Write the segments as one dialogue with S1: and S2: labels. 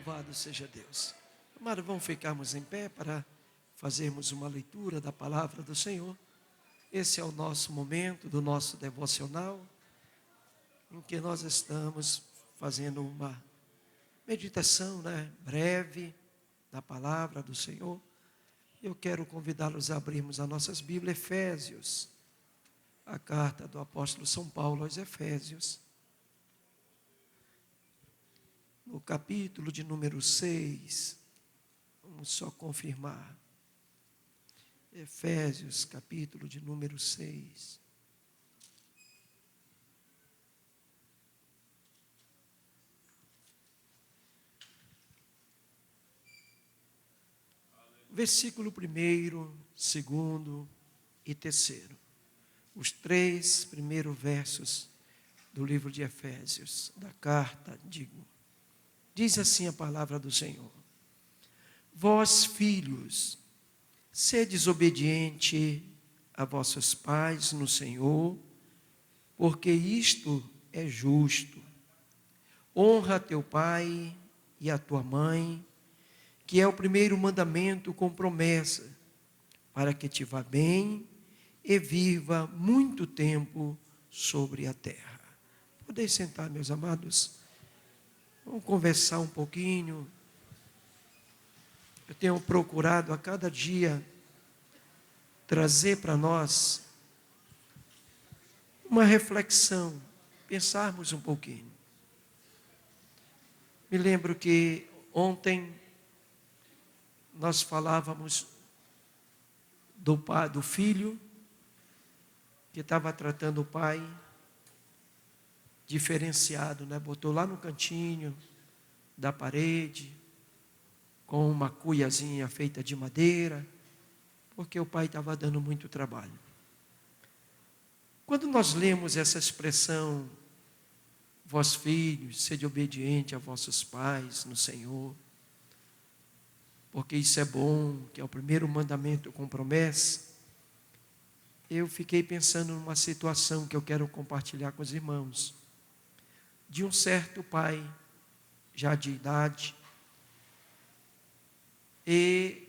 S1: Louvado seja Deus. Amado, vamos ficarmos em pé para fazermos uma leitura da palavra do Senhor. Esse é o nosso momento do nosso devocional, em que nós estamos fazendo uma meditação, breve da palavra do Senhor. Eu quero convidá-los a abrirmos as nossas Bíblias, Efésios, a carta do apóstolo São Paulo aos Efésios, no capítulo de número 6, vamos só confirmar. Efésios, capítulo de número 6. Versículo 1º, 2º e 3º. Os 3 primeiros versos do livro de Efésios, da carta, diz assim a palavra do Senhor: Vós, filhos, sedes obediente a vossos pais no Senhor, porque isto é justo. Honra teu pai e a tua mãe, que é o primeiro mandamento com promessa, para que te vá bem e viva muito tempo sobre a terra. Podem sentar, meus amados. Vamos conversar um pouquinho. Eu tenho procurado a cada dia trazer para nós uma reflexão, pensarmos um pouquinho. Me lembro que ontem nós falávamos do filho que estava tratando o pai diferenciado, botou lá no cantinho da parede, com uma cuiazinha feita de madeira, porque o pai estava dando muito trabalho. Quando nós lemos essa expressão, vós filhos, sede obediente a vossos pais no Senhor, porque isso é bom, que é o primeiro mandamento com promessa, eu fiquei pensando numa situação que eu quero compartilhar com os irmãos, de um certo pai, já de idade, e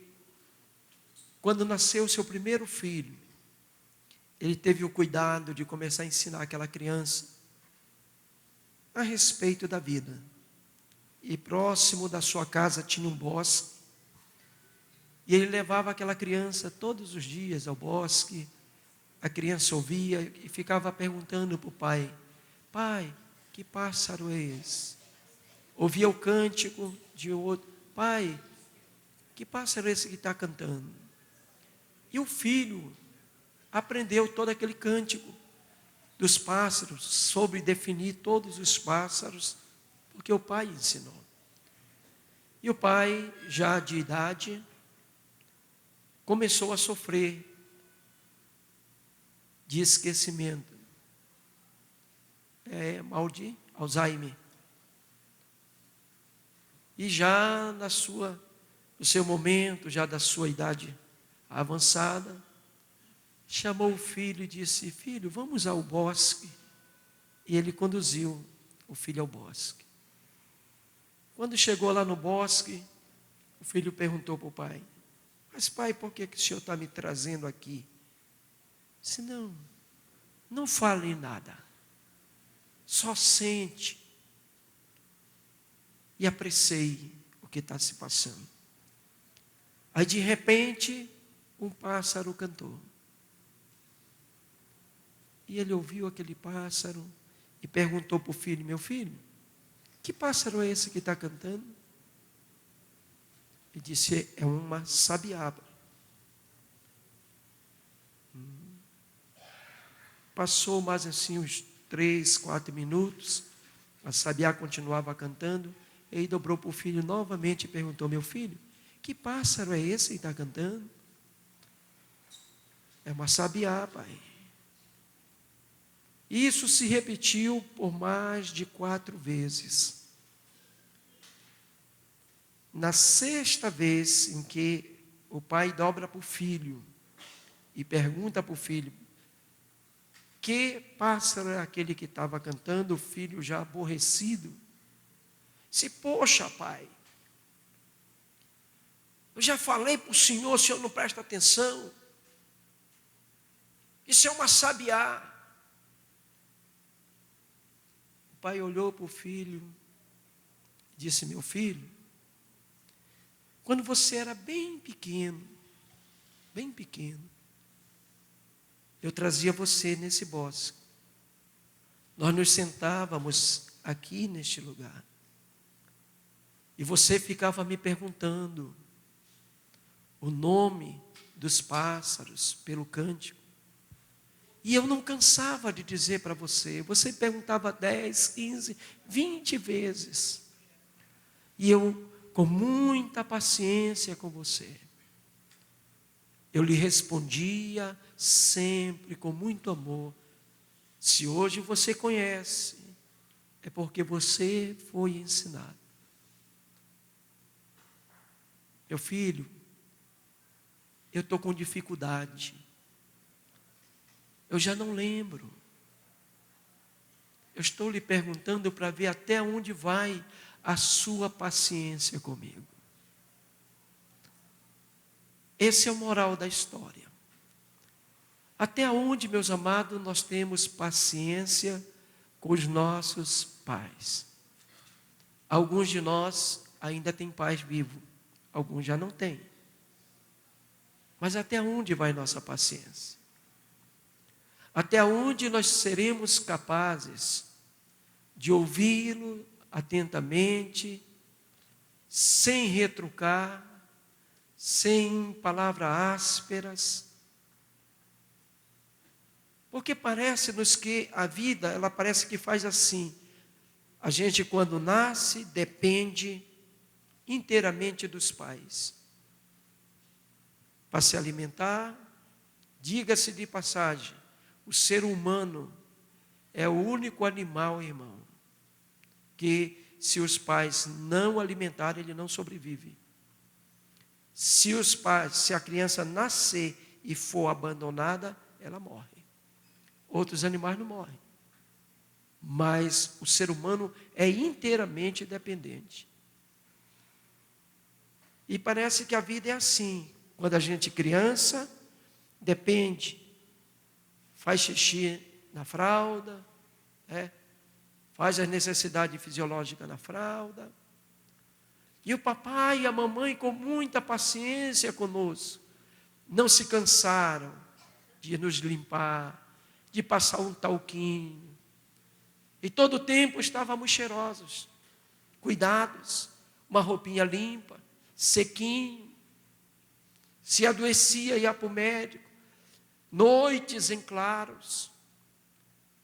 S1: quando nasceu o seu primeiro filho, ele teve o cuidado de começar a ensinar aquela criança a respeito da vida. E próximo da sua casa tinha um bosque, e ele levava aquela criança todos os dias ao bosque. A criança ouvia e ficava perguntando para o pai: pai, que pássaro é esse? Ouvia o cântico de outro: pai, que pássaro é esse que está cantando? E o filho aprendeu todo aquele cântico dos pássaros, soube definir todos os pássaros, porque o pai ensinou. E o pai, já de idade, começou a sofrer de esquecimento, mal de Alzheimer. E já no seu momento, já da sua idade avançada, chamou o filho e disse: filho, vamos ao bosque. E ele conduziu o filho ao bosque. Quando chegou lá no bosque, o filho perguntou para o pai: mas pai, por que o senhor está me trazendo aqui? Disse: não fale nada, só sente e aprecie o que está se passando. Aí de repente, um pássaro cantou. E ele ouviu aquele pássaro e perguntou para o filho: meu filho, que pássaro é esse que está cantando? Ele disse: é uma sabiaba. Passou mais assim uns 3, 4 minutos, a sabiá continuava cantando, e aí dobrou para o filho novamente e perguntou: meu filho, que pássaro é esse que está cantando? É uma sabiá, pai. Isso se repetiu por mais de 4 vezes. Na 6ª vez em que o pai dobra para o filho e pergunta para o filho: que pássaro é aquele que estava cantando? O filho, já aborrecido, disse: poxa, pai, Eu já falei para o senhor não presta atenção. Isso é uma sabiá. O pai olhou para o filho e disse: meu filho, quando você era bem pequeno, eu trazia você nesse bosque. Nós nos sentávamos aqui neste lugar. E você ficava me perguntando o nome dos pássaros pelo cântico. E eu não cansava de dizer para você. Você perguntava 10, 15, 20 vezes. E eu, com muita paciência com você, eu lhe respondia sempre com muito amor. Se hoje você conhece, é porque você foi ensinado. Meu filho, eu estou com dificuldade. Eu já não lembro. Eu estou lhe perguntando para ver até onde vai a sua paciência comigo. Esse é o moral da história. Até onde, meus amados, nós temos paciência com os nossos pais. Alguns de nós ainda têm pais vivos, alguns já não têm. Mas até onde vai nossa paciência? Até onde nós seremos capazes de ouvi-lo atentamente, sem retrucar, sem palavras ásperas? Porque parece-nos que a vida, ela parece que faz assim. A gente, quando nasce, depende inteiramente dos pais. Para se alimentar, diga-se de passagem, o ser humano é o único animal, irmão, que se os pais não alimentarem, ele não sobrevive. Se a criança nascer e for abandonada, ela morre. Outros animais não morrem. Mas o ser humano é inteiramente dependente. E parece que a vida é assim. Quando a gente é criança, depende. Faz xixi na fralda, faz as necessidades fisiológicas na fralda. E o papai e a mamãe, com muita paciência conosco, não se cansaram de nos limpar, de passar um talquinho. E todo o tempo estávamos cheirosos, cuidados, uma roupinha limpa, sequinho. Se adoecia, ia para o médico. Noites em claros.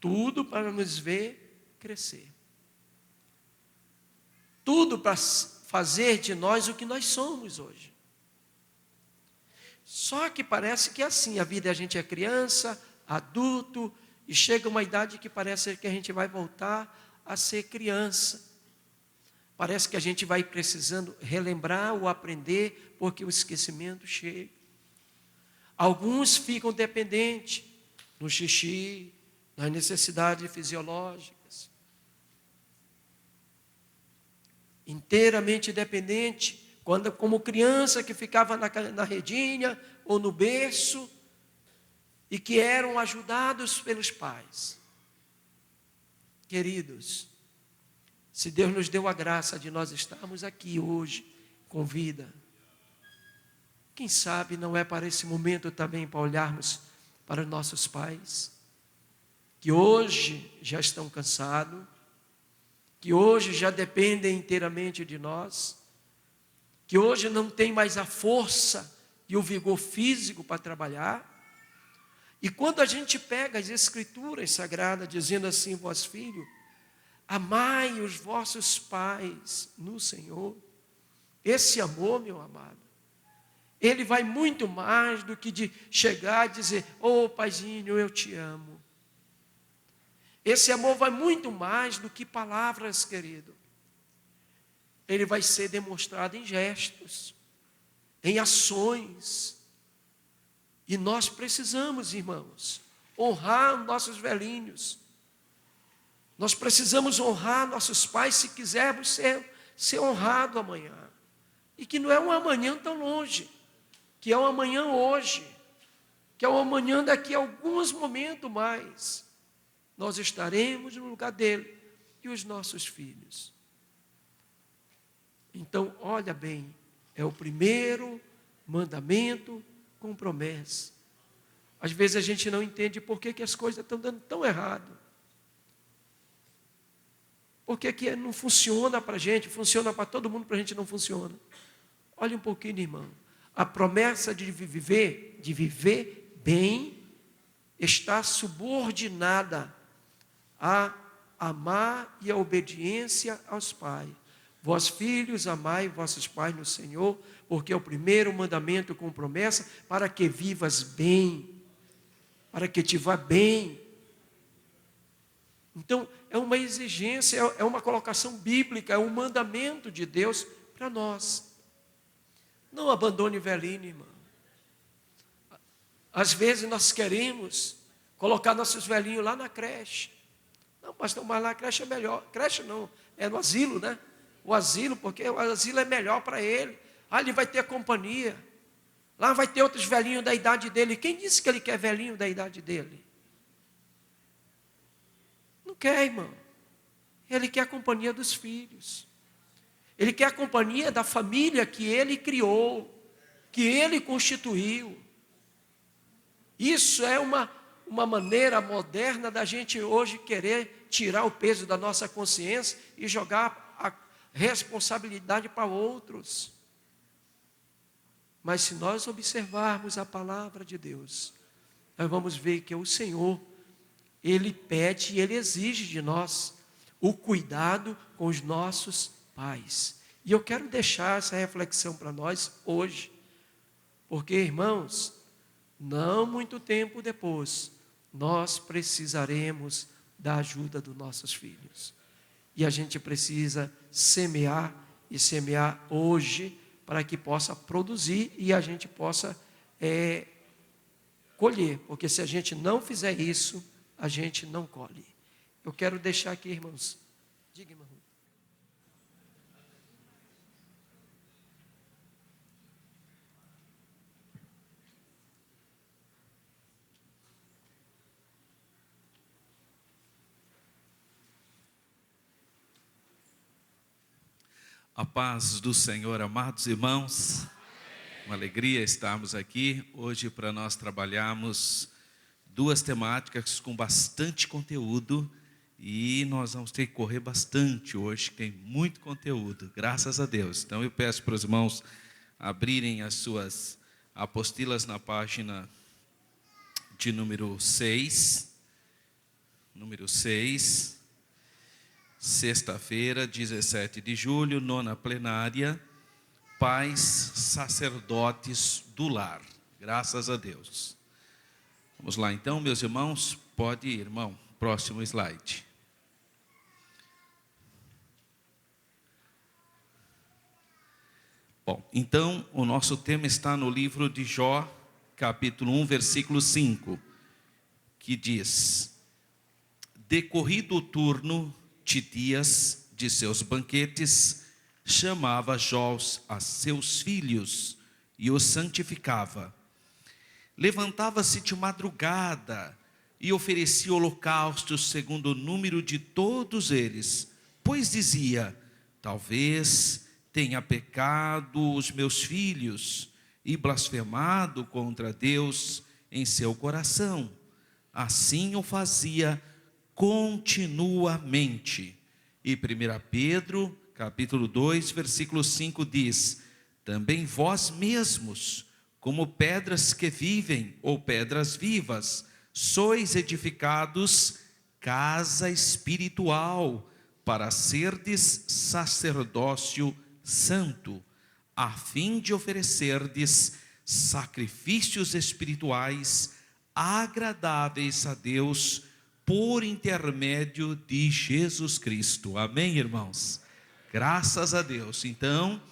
S1: Tudo para nos ver crescer. Tudo para fazer de nós o que nós somos hoje. Só que parece que é assim, a vida, a gente é criança, adulto, e chega uma idade que parece que a gente vai voltar a ser criança. Parece que a gente vai precisando relembrar ou aprender, porque o esquecimento chega. Alguns ficam dependentes no xixi, nas necessidades fisiológicas. Inteiramente dependente, como criança que ficava na redinha ou no berço, e que eram ajudados pelos pais. Queridos, se Deus nos deu a graça de nós estarmos aqui hoje com vida, quem sabe não é para esse momento também para olharmos para os nossos pais, que hoje já estão cansados, que hoje já dependem inteiramente de nós, que hoje não tem mais a força e o vigor físico para trabalhar. E quando a gente pega as escrituras sagradas, dizendo assim: vós filhos, amai os vossos pais no Senhor. Esse amor, meu amado, ele vai muito mais do que de chegar e dizer: ô paizinho, eu te amo. Esse amor vai muito mais do que palavras, querido. Ele vai ser demonstrado em gestos, em ações. E nós precisamos, irmãos, honrar nossos velhinhos. Nós precisamos honrar nossos pais se quisermos ser honrados amanhã. E que não é um amanhã tão longe, que é um amanhã hoje, que é um amanhã daqui a alguns momentos mais. Nós estaremos no lugar dele e os nossos filhos. Então, olha bem, é o primeiro mandamento com promessa. Às vezes a gente não entende por que as coisas estão dando tão errado. Por que não funciona para a gente, funciona para todo mundo, para a gente não funciona. Olha um pouquinho, irmão. A promessa de viver bem, está subordinada a amar e a obediência aos pais. Vós, filhos, amai vossos pais no Senhor, porque é o primeiro mandamento com promessa, para que vivas bem, para que te vá bem. Então, é uma exigência, é uma colocação bíblica, é um mandamento de Deus para nós. Não abandone velhinho, irmão. Às vezes nós queremos colocar nossos velhinhos lá na creche. Não, pastor, mas lá a creche é melhor. Creche não, é no asilo, né? O asilo, porque o asilo é melhor para ele. Ele vai ter companhia. Lá vai ter outros velhinhos da idade dele. Quem disse que ele quer velhinho da idade dele? Não quer, irmão. Ele quer a companhia dos filhos. Ele quer a companhia da família que ele criou, que ele constituiu. Isso é uma maneira moderna da gente hoje querer tirar o peso da nossa consciência e jogar a responsabilidade para outros. Mas se nós observarmos a palavra de Deus, nós vamos ver que o Senhor, Ele pede e Ele exige de nós o cuidado com os nossos pais. E eu quero deixar essa reflexão para nós hoje, porque, irmãos, não muito tempo depois, nós precisaremos da ajuda dos nossos filhos. E a gente precisa semear, e semear hoje, para que possa produzir e a gente possa colher. Porque se a gente não fizer isso, a gente não colhe. Eu quero deixar aqui, irmãos. Diga, irmão.
S2: A paz do Senhor, amados irmãos. Uma alegria estarmos aqui hoje para nós trabalharmos duas temáticas com bastante conteúdo e nós vamos ter que correr bastante hoje, tem muito conteúdo, graças a Deus. Então eu peço para os irmãos abrirem as suas apostilas na página de número 6. Número 6. Sexta-feira, 17 de julho, nona plenária, pais sacerdotes do lar. Graças a Deus. Vamos lá então, meus irmãos. Pode ir, irmão. Próximo slide. Bom, então o nosso tema está no livro de Jó, capítulo 1, versículo 5, que diz: decorrido o turno de dias de seus banquetes, chamava Jó a seus filhos e os santificava. Levantava-se de madrugada e oferecia holocaustos segundo o número de todos eles, pois dizia: talvez tenha pecado os meus filhos e blasfemado contra Deus em seu coração. Assim o fazia continuamente. E 1 Pedro, capítulo 2, versículo 5 diz: também vós mesmos, como pedras que vivem, ou pedras vivas, sois edificados casa espiritual, para serdes sacerdócio santo, a fim de oferecerdes sacrifícios espirituais agradáveis a Deus, por intermédio de Jesus Cristo. Amém, irmãos? Graças a Deus. Então,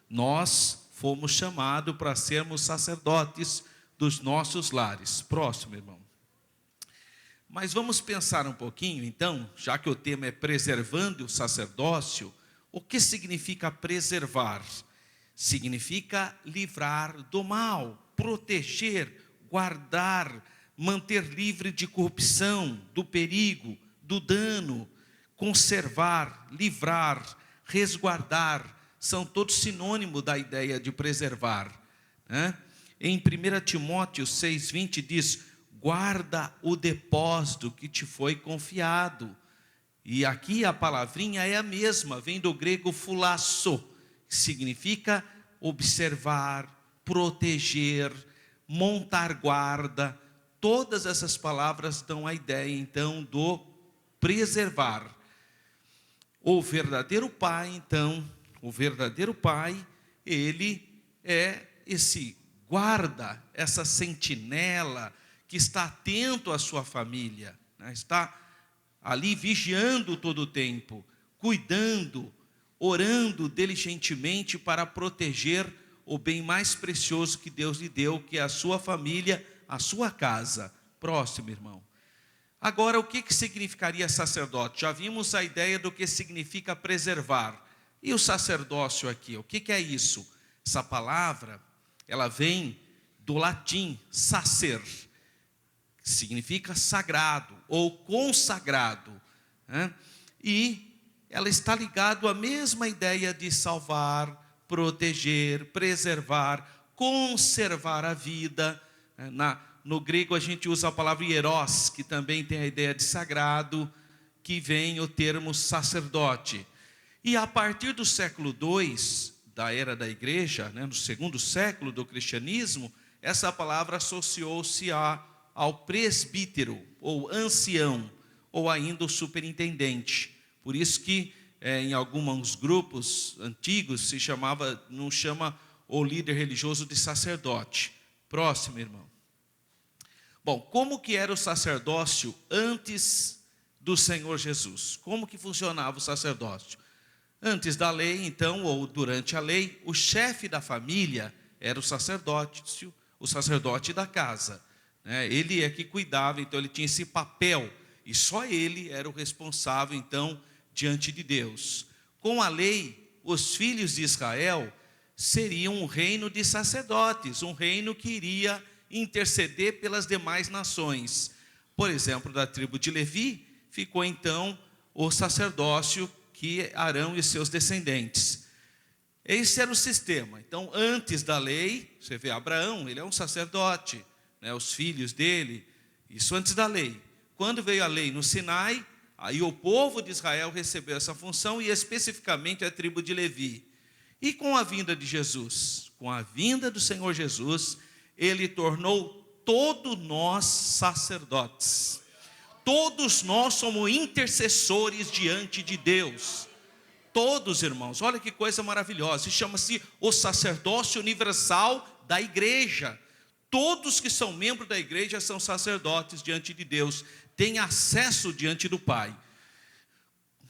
S2: nós fomos chamados para sermos sacerdotes dos nossos lares. Próximo, irmão. Mas vamos pensar um pouquinho, então, já que o tema é preservando o sacerdócio, o que significa preservar? significa livrar do mal, proteger, guardar, manter livre de corrupção, do perigo, do dano, conservar, livrar, resguardar, são todos sinônimos da ideia de preservar, né? Em 1 Timóteo 6,20 diz: guarda o depósito que te foi confiado. E aqui a palavrinha é a mesma, vem do grego phulasso, que significa observar, proteger, montar guarda. Todas essas palavras dão a ideia então do preservar. O verdadeiro pai, então, ele é esse guarda, essa sentinela que está atento à sua família, né? Está ali vigiando todo o tempo, cuidando, orando diligentemente para proteger o bem mais precioso que Deus lhe deu, que é a sua família, a sua casa. Próximo, irmão. Agora, o que significaria sacerdote? Já vimos a ideia do que significa preservar. E o sacerdócio aqui, o que é isso? Essa palavra, ela vem do latim sacer, que significa sagrado ou consagrado, né? E ela está ligada à mesma ideia de salvar, proteger, preservar, conservar a vida. No grego a gente usa a palavra hieros, que também tem a ideia de sagrado, que vem o termo sacerdote. E a partir do século II, da era da igreja, né, no segundo século do cristianismo, essa palavra associou-se ao presbítero, ou ancião, ou ainda o superintendente. Por isso que em alguns grupos antigos não chama o líder religioso de sacerdote. Próximo, irmão. Bom, como que era o sacerdócio antes do Senhor Jesus? Como que funcionava o sacerdócio? Antes da lei, então, ou durante a lei, o chefe da família era o sacerdote da casa, né? Ele é que cuidava, então ele tinha esse papel, e só ele era o responsável, então, diante de Deus. Com a lei, os filhos de Israel seriam um reino de sacerdotes, um reino que iria interceder pelas demais nações. Por exemplo, da tribo de Levi, ficou então o sacerdócio que Arão e seus descendentes. Esse era o sistema. Então, antes da lei, você vê Abraão, ele é um sacerdote, né, os filhos dele, isso antes da lei. Quando veio a lei no Sinai, aí o povo de Israel recebeu essa função, e especificamente a tribo de Levi. E com a vinda de Jesus, com a vinda do Senhor Jesus, ele tornou todos nós sacerdotes. Todos nós somos intercessores diante de Deus. Todos, irmãos, olha que coisa maravilhosa. Isso chama-se o sacerdócio universal da igreja. Todos que são membros da igreja são sacerdotes diante de Deus, têm acesso diante do Pai.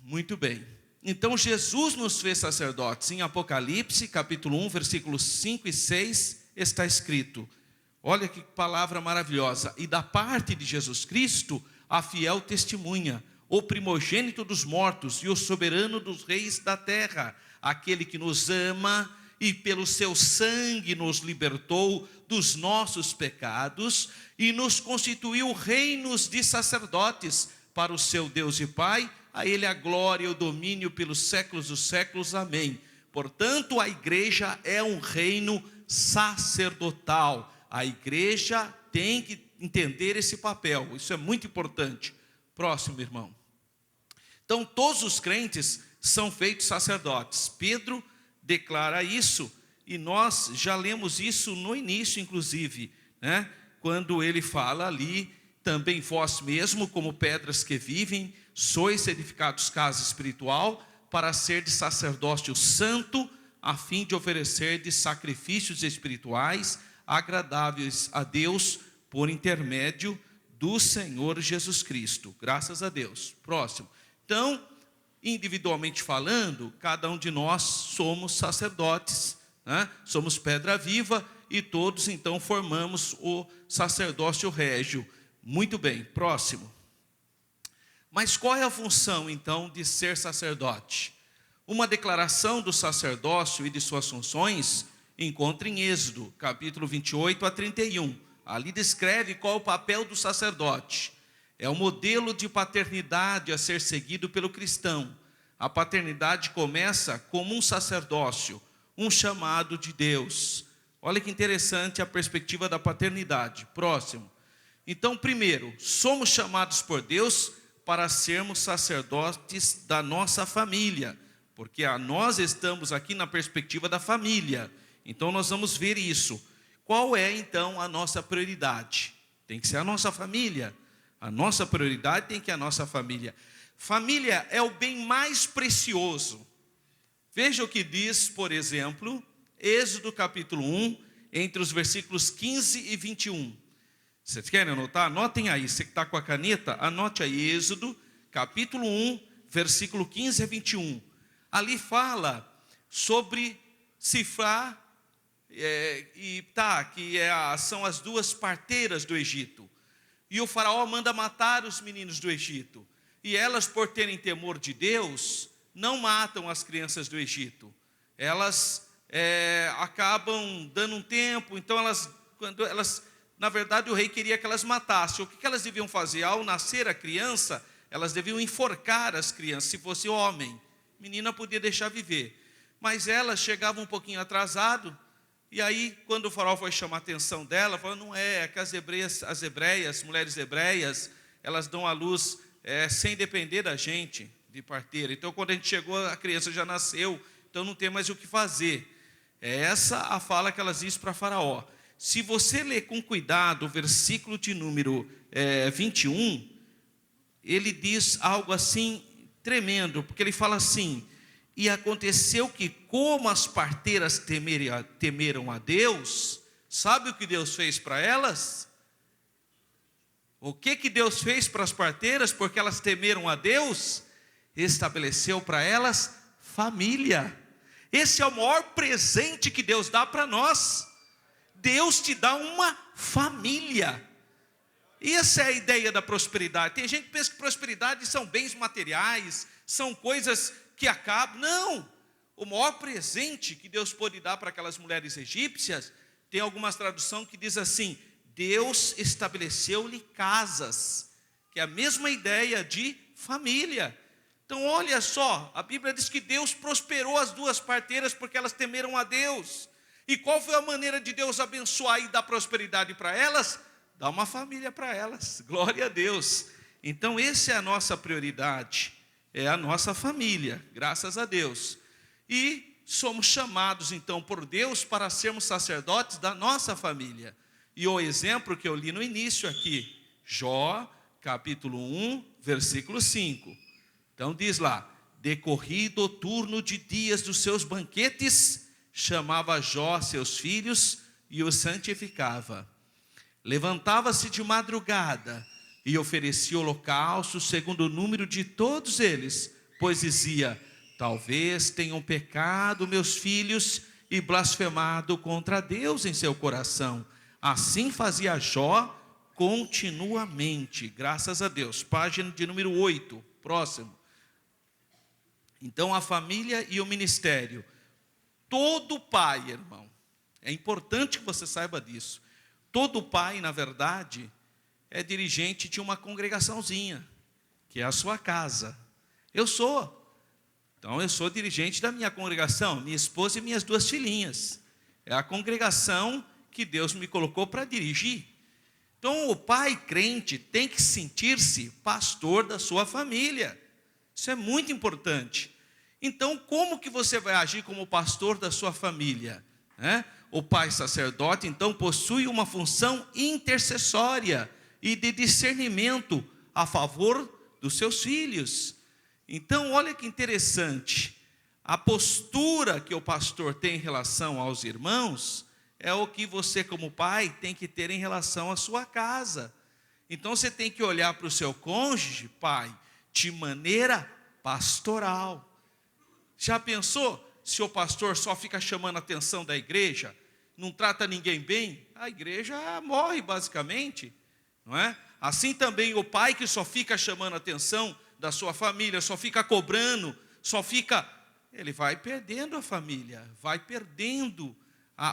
S2: Muito bem. Então Jesus nos fez sacerdotes. Em Apocalipse, capítulo 1, versículos 5 e 6, está escrito, olha que palavra maravilhosa: e da parte de Jesus Cristo, a fiel testemunha, o primogênito dos mortos e o soberano dos reis da terra, aquele que nos ama e pelo seu sangue nos libertou dos nossos pecados e nos constituiu reinos de sacerdotes para o seu Deus e Pai. A ele a glória e o domínio pelos séculos dos séculos. Amém. Portanto, a igreja é um reino sacerdotal. A igreja tem que entender esse papel. Isso é muito importante. Próximo, irmão. Então, todos os crentes são feitos sacerdotes. Pedro declara isso, e nós já lemos isso no início, inclusive, né? Quando ele fala ali, também vós mesmo, como pedras que vivem, sois edificados casa espiritual, para ser de sacerdócio santo, a fim de oferecer de sacrifícios espirituais, agradáveis a Deus, por intermédio do Senhor Jesus Cristo. Graças a Deus. Próximo. Então, individualmente falando, cada um de nós somos sacerdotes, né? Somos pedra viva, e todos então formamos o sacerdócio régio. Muito bem, próximo. Mas qual é a função então de ser sacerdote? Uma declaração do sacerdócio e de suas funções encontra em Êxodo, capítulo 28 a 31. Ali descreve qual é o papel do sacerdote. É o modelo de paternidade a ser seguido pelo cristão. A paternidade começa como um sacerdócio, um chamado de Deus. Olha que interessante a perspectiva da paternidade. Próximo. Então, primeiro, somos chamados por Deus para sermos sacerdotes da nossa família, porque nós estamos aqui na perspectiva da família. Então, nós vamos ver isso. Qual é, então, a nossa prioridade? Tem que ser a nossa família. A nossa prioridade tem que ser a nossa família. Família é o bem mais precioso. Veja o que diz, por exemplo, Êxodo capítulo 1, entre os versículos 15 e 21. Vocês querem anotar? Anotem aí. Você que está com a caneta, anote aí. Êxodo capítulo 1, versículo 15 a 21. Ali fala sobre Sifrá e Tá, que são as duas parteiras do Egito. E o faraó manda matar os meninos do Egito. E elas, por terem temor de Deus, não matam as crianças do Egito. Elas acabam dando um tempo. Então na verdade o rei queria que elas matassem. O que elas deviam fazer? Ao nascer a criança, elas deviam enforcar as crianças. Se fosse homem, menina podia deixar viver. Mas elas chegavam um pouquinho atrasado. E aí, quando o faraó foi chamar a atenção dela, falou, não é que as mulheres hebreias, elas dão à luz sem depender da gente, de parteira. Então, quando a gente chegou, a criança já nasceu, então não tem mais o que fazer. É essa a fala que elas dizem para faraó. Se você ler com cuidado o versículo de número 21, ele diz algo assim tremendo, porque ele fala assim, e aconteceu que como as parteiras temeram a Deus, sabe o que Deus fez para elas? O que Deus fez para as parteiras, porque elas temeram a Deus? Estabeleceu para elas família. Esse é o maior presente que Deus dá para nós. Deus te dá uma família. E essa é a ideia da prosperidade. Tem gente que pensa que prosperidade são bens materiais, são coisas que acabam. Não! O maior presente que Deus pôde dar para aquelas mulheres egípcias, tem algumas traduções que diz assim, Deus estabeleceu-lhe casas, que é a mesma ideia de família. Então olha só, a Bíblia diz que Deus prosperou as duas parteiras porque elas temeram a Deus. E qual foi a maneira de Deus abençoar e dar prosperidade para elas? Dar uma família para elas, glória a Deus. Então essa é a nossa prioridade, é a nossa família, graças a Deus. E somos chamados então por Deus para sermos sacerdotes da nossa família. E o exemplo que eu li no início aqui, Jó, capítulo 1, versículo 5. Então diz lá, decorrido o turno de dias dos seus banquetes, chamava Jó seus filhos e os santificava. Levantava-se de madrugada e oferecia holocausto segundo o número de todos eles, pois dizia, talvez tenham pecado meus filhos e blasfemado contra Deus em seu coração. Assim fazia Jó continuamente, graças a Deus. Página de número 8, próximo. Então a família e o ministério. Todo pai, irmão, é importante que você saiba disso. Todo pai, na verdade, é dirigente de uma congregaçãozinha, que é a sua casa. Eu sou. Então eu sou dirigente da minha congregação, minha esposa e minhas duas filhinhas. É a congregação que Deus me colocou para dirigir. Então o pai crente tem que sentir-se pastor da sua família. Isso é muito importante. Então como que você vai agir como pastor da sua família? O pai sacerdote então possui uma função intercessória e de discernimento a favor dos seus filhos. Então olha que interessante, a postura que o pastor tem em relação aos irmãos é o que você como pai tem que ter em relação à sua casa. Então você tem que olhar para o seu cônjuge, pai, de maneira pastoral. Já pensou se o pastor só fica chamando a atenção da igreja, não trata ninguém bem? A igreja morre basicamente, não é? Assim também o pai que só fica chamando a atenção da sua família, só fica cobrando, só fica ele vai perdendo a família, vai perdendo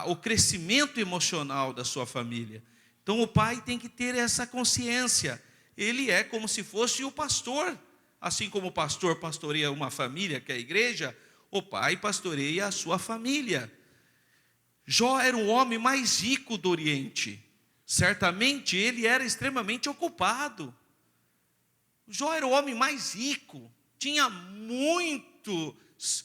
S2: o crescimento emocional da sua família. Então o pai tem que ter essa consciência. Ele é como se fosse o pastor. Assim como o pastor pastoreia uma família, que é a igreja, o pai pastoreia a sua família. Jó era o homem mais rico do Oriente. Certamente ele era extremamente ocupado. Jó era o homem mais rico. Tinha muitos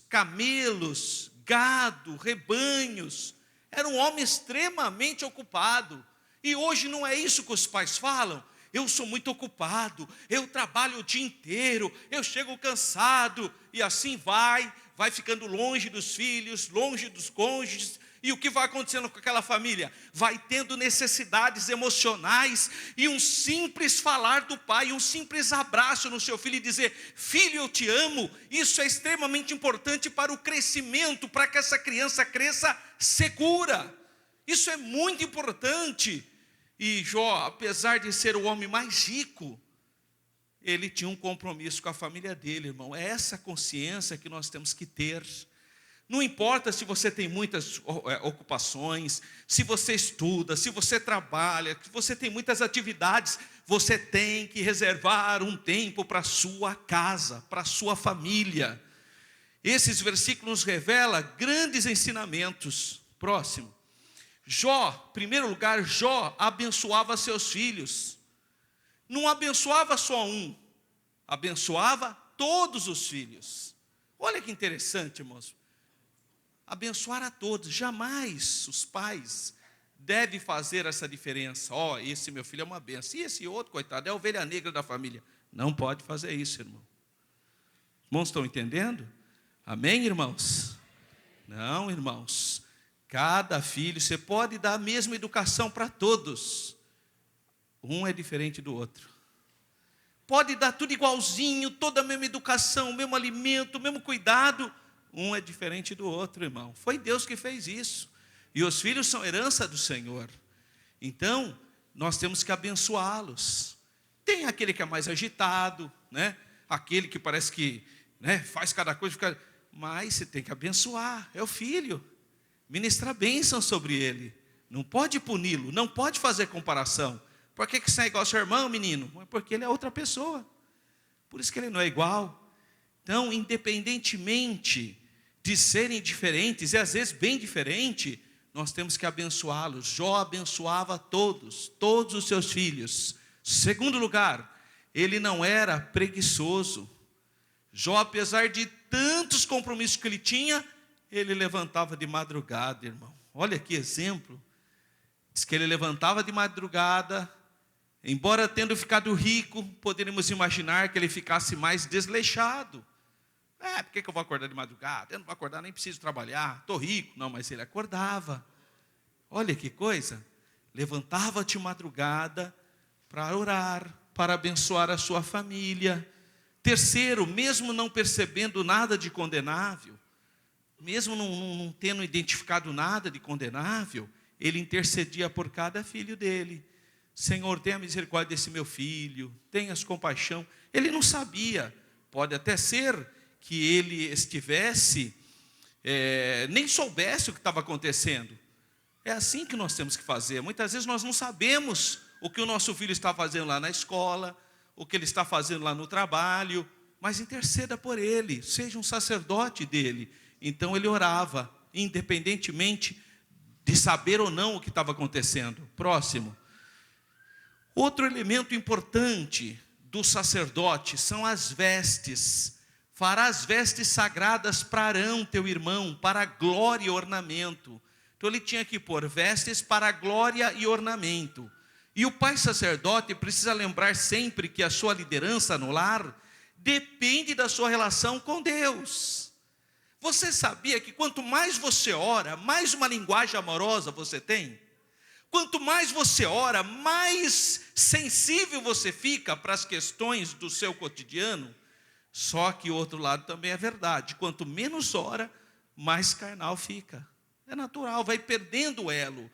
S2: camelos, gado, rebanhos. Era um homem extremamente ocupado. E hoje não é isso que os pais falam. Eu sou muito ocupado, eu trabalho o dia inteiro, eu chego cansado, e assim vai ficando longe dos filhos, longe dos cônjuges. E o que vai acontecendo com aquela família? Vai tendo necessidades emocionais, e um simples falar do pai, um simples abraço no seu filho e dizer: filho, eu te amo. Isso é extremamente importante para o crescimento, para que essa criança cresça segura. Isso é muito importante. E Jó, apesar de ser o homem mais rico, ele tinha um compromisso com a família dele, irmão. É essa consciência que nós temos que ter. Não importa se você tem muitas ocupações, se você estuda, se você trabalha, se você tem muitas atividades, você tem que reservar um tempo para a sua casa, para a sua família. Esses versículos revelam grandes ensinamentos. Próximo. Jó, em primeiro lugar, Jó abençoava seus filhos. Não abençoava só um, abençoava todos os filhos. Olha que interessante, irmãos. Abençoar a todos. Jamais os pais devem fazer essa diferença. Esse meu filho é uma bênção, e esse outro, coitado, é a ovelha negra da família. Não pode fazer isso, irmão. Irmãos, estão entendendo? Amém, irmãos? Não, irmãos. Cada filho, você pode dar a mesma educação para todos. Um é diferente do outro. Pode dar tudo igualzinho, toda a mesma educação, o mesmo alimento, o mesmo cuidado. Um é diferente do outro, irmão. Foi Deus que fez isso. E os filhos são herança do Senhor. Então, nós temos que abençoá-los. Tem aquele que é mais agitado, né? Aquele que parece que, né, faz cada coisa, mas você tem que abençoar. É o filho. Ministrar bênção sobre ele. Não pode puni-lo, não pode fazer comparação. Por que você é igual ao seu irmão, menino? Porque ele é outra pessoa. Por isso que ele não é igual. Então, independentemente de serem diferentes, e às vezes bem diferente, nós temos que abençoá-los. Jó abençoava todos os seus filhos. Segundo lugar, ele não era preguiçoso. Jó, apesar de tantos compromissos que ele tinha, ele levantava de madrugada, irmão. Olha que exemplo. Diz que ele levantava de madrugada. Embora tendo ficado rico, poderíamos imaginar que ele ficasse mais desleixado. Por que eu vou acordar de madrugada? Eu não vou acordar, nem preciso trabalhar, estou rico. Não, mas ele acordava. Olha que coisa. Levantava de madrugada para orar, para abençoar a sua família. Terceiro, mesmo não percebendo nada de condenável, mesmo não tendo identificado nada de condenável, ele intercedia por cada filho dele. Senhor, tenha misericórdia desse meu filho, tenhas compaixão. Ele não sabia, pode até ser que ele estivesse, nem soubesse o que estava acontecendo. É assim que nós temos que fazer. Muitas vezes nós não sabemos o que o nosso filho está fazendo lá na escola, o que ele está fazendo lá no trabalho, mas interceda por ele, seja um sacerdote dele. Então ele orava, independentemente de saber ou não o que estava acontecendo. Próximo. Outro elemento importante do sacerdote são as vestes. Farás vestes sagradas para Arão, teu irmão, para glória e ornamento. Então ele tinha que pôr vestes para glória e ornamento. E o pai sacerdote precisa lembrar sempre que a sua liderança no lar depende da sua relação com Deus. Você sabia que quanto mais você ora, mais uma linguagem amorosa você tem? Quanto mais você ora, mais sensível você fica para as questões do seu cotidiano? Só que o outro lado também é verdade. Quanto menos ora, mais carnal fica. É natural, vai perdendo o elo.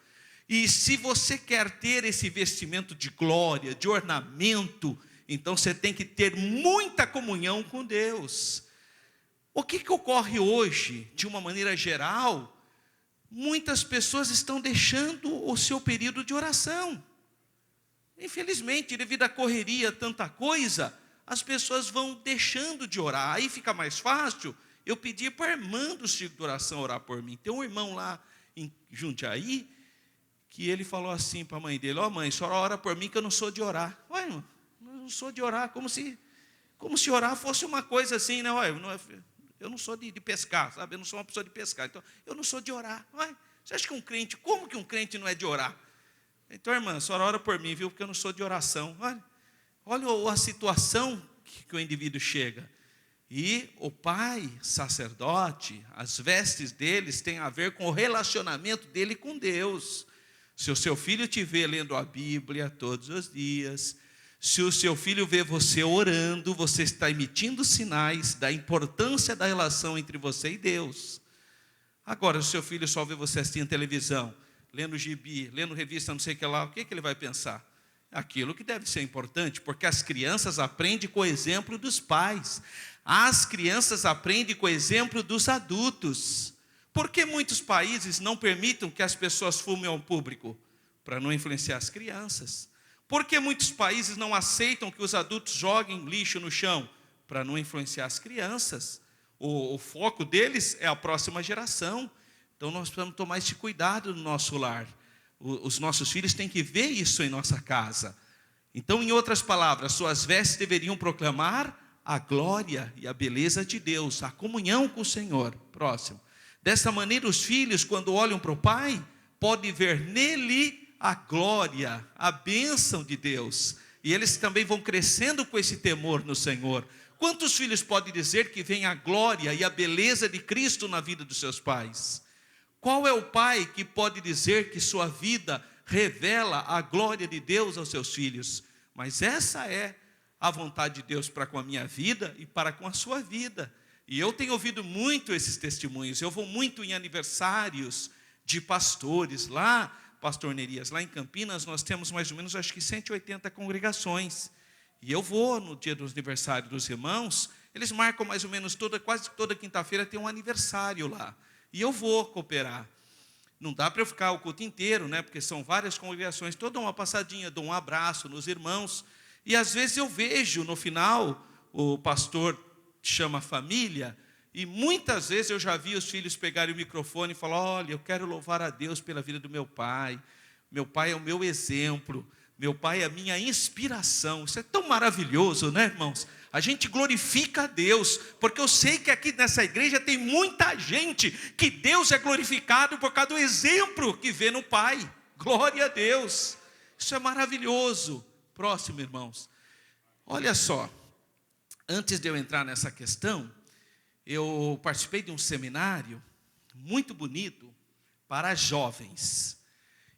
S2: E se você quer ter esse vestimento de glória, de ornamento, então você tem que ter muita comunhão com Deus. O que ocorre hoje, de uma maneira geral? Muitas pessoas estão deixando o seu período de oração. Infelizmente, devido à correria, tanta coisa, as pessoas vão deixando de orar. Aí fica mais fácil eu pedir para a irmã do ciclo de oração orar por mim. Tem um irmão lá em Jundiaí, que ele falou assim para a mãe dele: ó, mãe, a senhora ora por mim que eu não sou de orar. Ué, irmão, eu não sou de orar, como se orar fosse uma coisa assim, né? Ué, eu não sou de pescar, sabe? Eu não sou uma pessoa de pescar, então eu não sou de orar. Ué, você acha que um crente, como que um crente não é de orar? Então, irmã, a senhora ora por mim, viu? Porque eu não sou de oração. Olha a situação que o indivíduo chega. E o pai, sacerdote, as vestes deles têm a ver com o relacionamento dele com Deus. Se o seu filho te vê lendo a Bíblia todos os dias, se o seu filho vê você orando, você está emitindo sinais da importância da relação entre você e Deus. Agora, se o seu filho só vê você assistindo televisão, lendo gibi, lendo revista, não sei o que lá, o que ele vai pensar? Aquilo que deve ser importante, porque as crianças aprendem com o exemplo dos pais. As crianças aprendem com o exemplo dos adultos. Por que muitos países não permitem que as pessoas fumem ao público? Para não influenciar as crianças. Por que muitos países não aceitam que os adultos joguem lixo no chão? Para não influenciar as crianças. O foco deles é a próxima geração. Então nós precisamos tomar esse cuidado no nosso lar. Os nossos filhos têm que ver isso em nossa casa. Então, em outras palavras, suas vestes deveriam proclamar a glória e a beleza de Deus, a comunhão com o Senhor. Próximo. Dessa maneira, os filhos, quando olham para o pai, podem ver nele a glória, a bênção de Deus. E eles também vão crescendo com esse temor no Senhor. Quantos filhos podem dizer que vem a glória e a beleza de Cristo na vida dos seus pais? Qual é o pai que pode dizer que sua vida revela a glória de Deus aos seus filhos? Mas essa é a vontade de Deus para com a minha vida e para com a sua vida. E eu tenho ouvido muito esses testemunhos. Eu vou muito em aniversários de pastores. Lá, Pastor Nerias, lá em Campinas, nós temos mais ou menos, acho que 180 congregações. E eu vou no dia do aniversário dos irmãos. Eles marcam mais ou menos quase toda quinta-feira tem um aniversário lá. E eu vou cooperar. Não dá para eu ficar o culto inteiro, né? Porque são várias congregações. Então eu dou uma passadinha, dou um abraço nos irmãos. E às vezes eu vejo no final, o pastor chama a família. E muitas vezes eu já vi os filhos pegarem o microfone e falar: olha, eu quero louvar a Deus pela vida do meu pai. Meu pai é o meu exemplo. Meu pai é a minha inspiração. Isso é tão maravilhoso, né, irmãos? A gente glorifica a Deus, porque eu sei que aqui nessa igreja tem muita gente que Deus é glorificado por causa do exemplo que vê no pai. Glória a Deus. Isso é maravilhoso. Próximo, irmãos. Olha só, antes de eu entrar nessa questão, eu participei de um seminário muito bonito para jovens.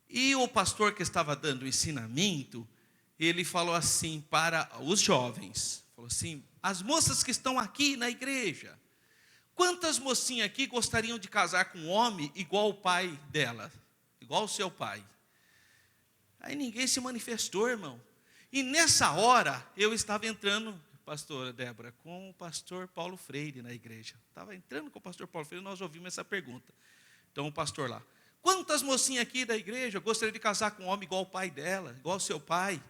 S2: E o pastor que estava dando o ensinamento, ele falou assim para os jovens, falou assim: as moças que estão aqui na igreja, quantas mocinhas aqui gostariam de casar com um homem igual o pai dela, igual o seu pai? Aí ninguém se manifestou, irmão. E nessa hora, eu estava entrando, pastora Débora, com o pastor Paulo Freire na igreja. Estava entrando com o pastor Paulo Freire, nós ouvimos essa pergunta. Então o pastor lá: quantas mocinhas aqui da igreja gostariam de casar com um homem igual o pai dela, igual o seu pai?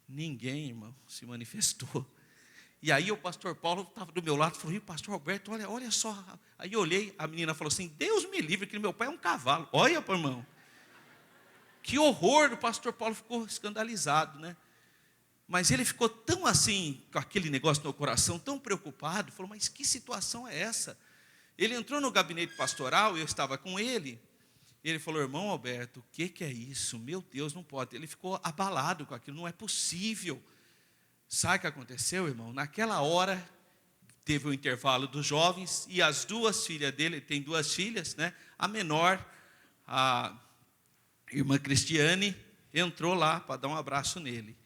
S2: Ninguém, irmão, se manifestou. E aí o pastor Paulo estava do meu lado, falou: e pastor Alberto, olha só. Aí eu olhei, a menina falou assim: Deus me livre, que meu pai é um cavalo. Olha, irmão. Que horror, o pastor Paulo ficou escandalizado, né? Mas ele ficou tão assim, com aquele negócio no coração, tão preocupado, falou: mas que situação é essa? Ele entrou no gabinete pastoral, eu estava com ele, e ele falou: irmão Alberto, o que é isso? Meu Deus, não pode. Ele ficou abalado com aquilo, não é possível. Sabe o que aconteceu, irmão? Naquela hora, teve o intervalo dos jovens, e as duas filhas dele, ele tem duas filhas, né? A menor, a irmã Cristiane, entrou lá para dar um abraço nele.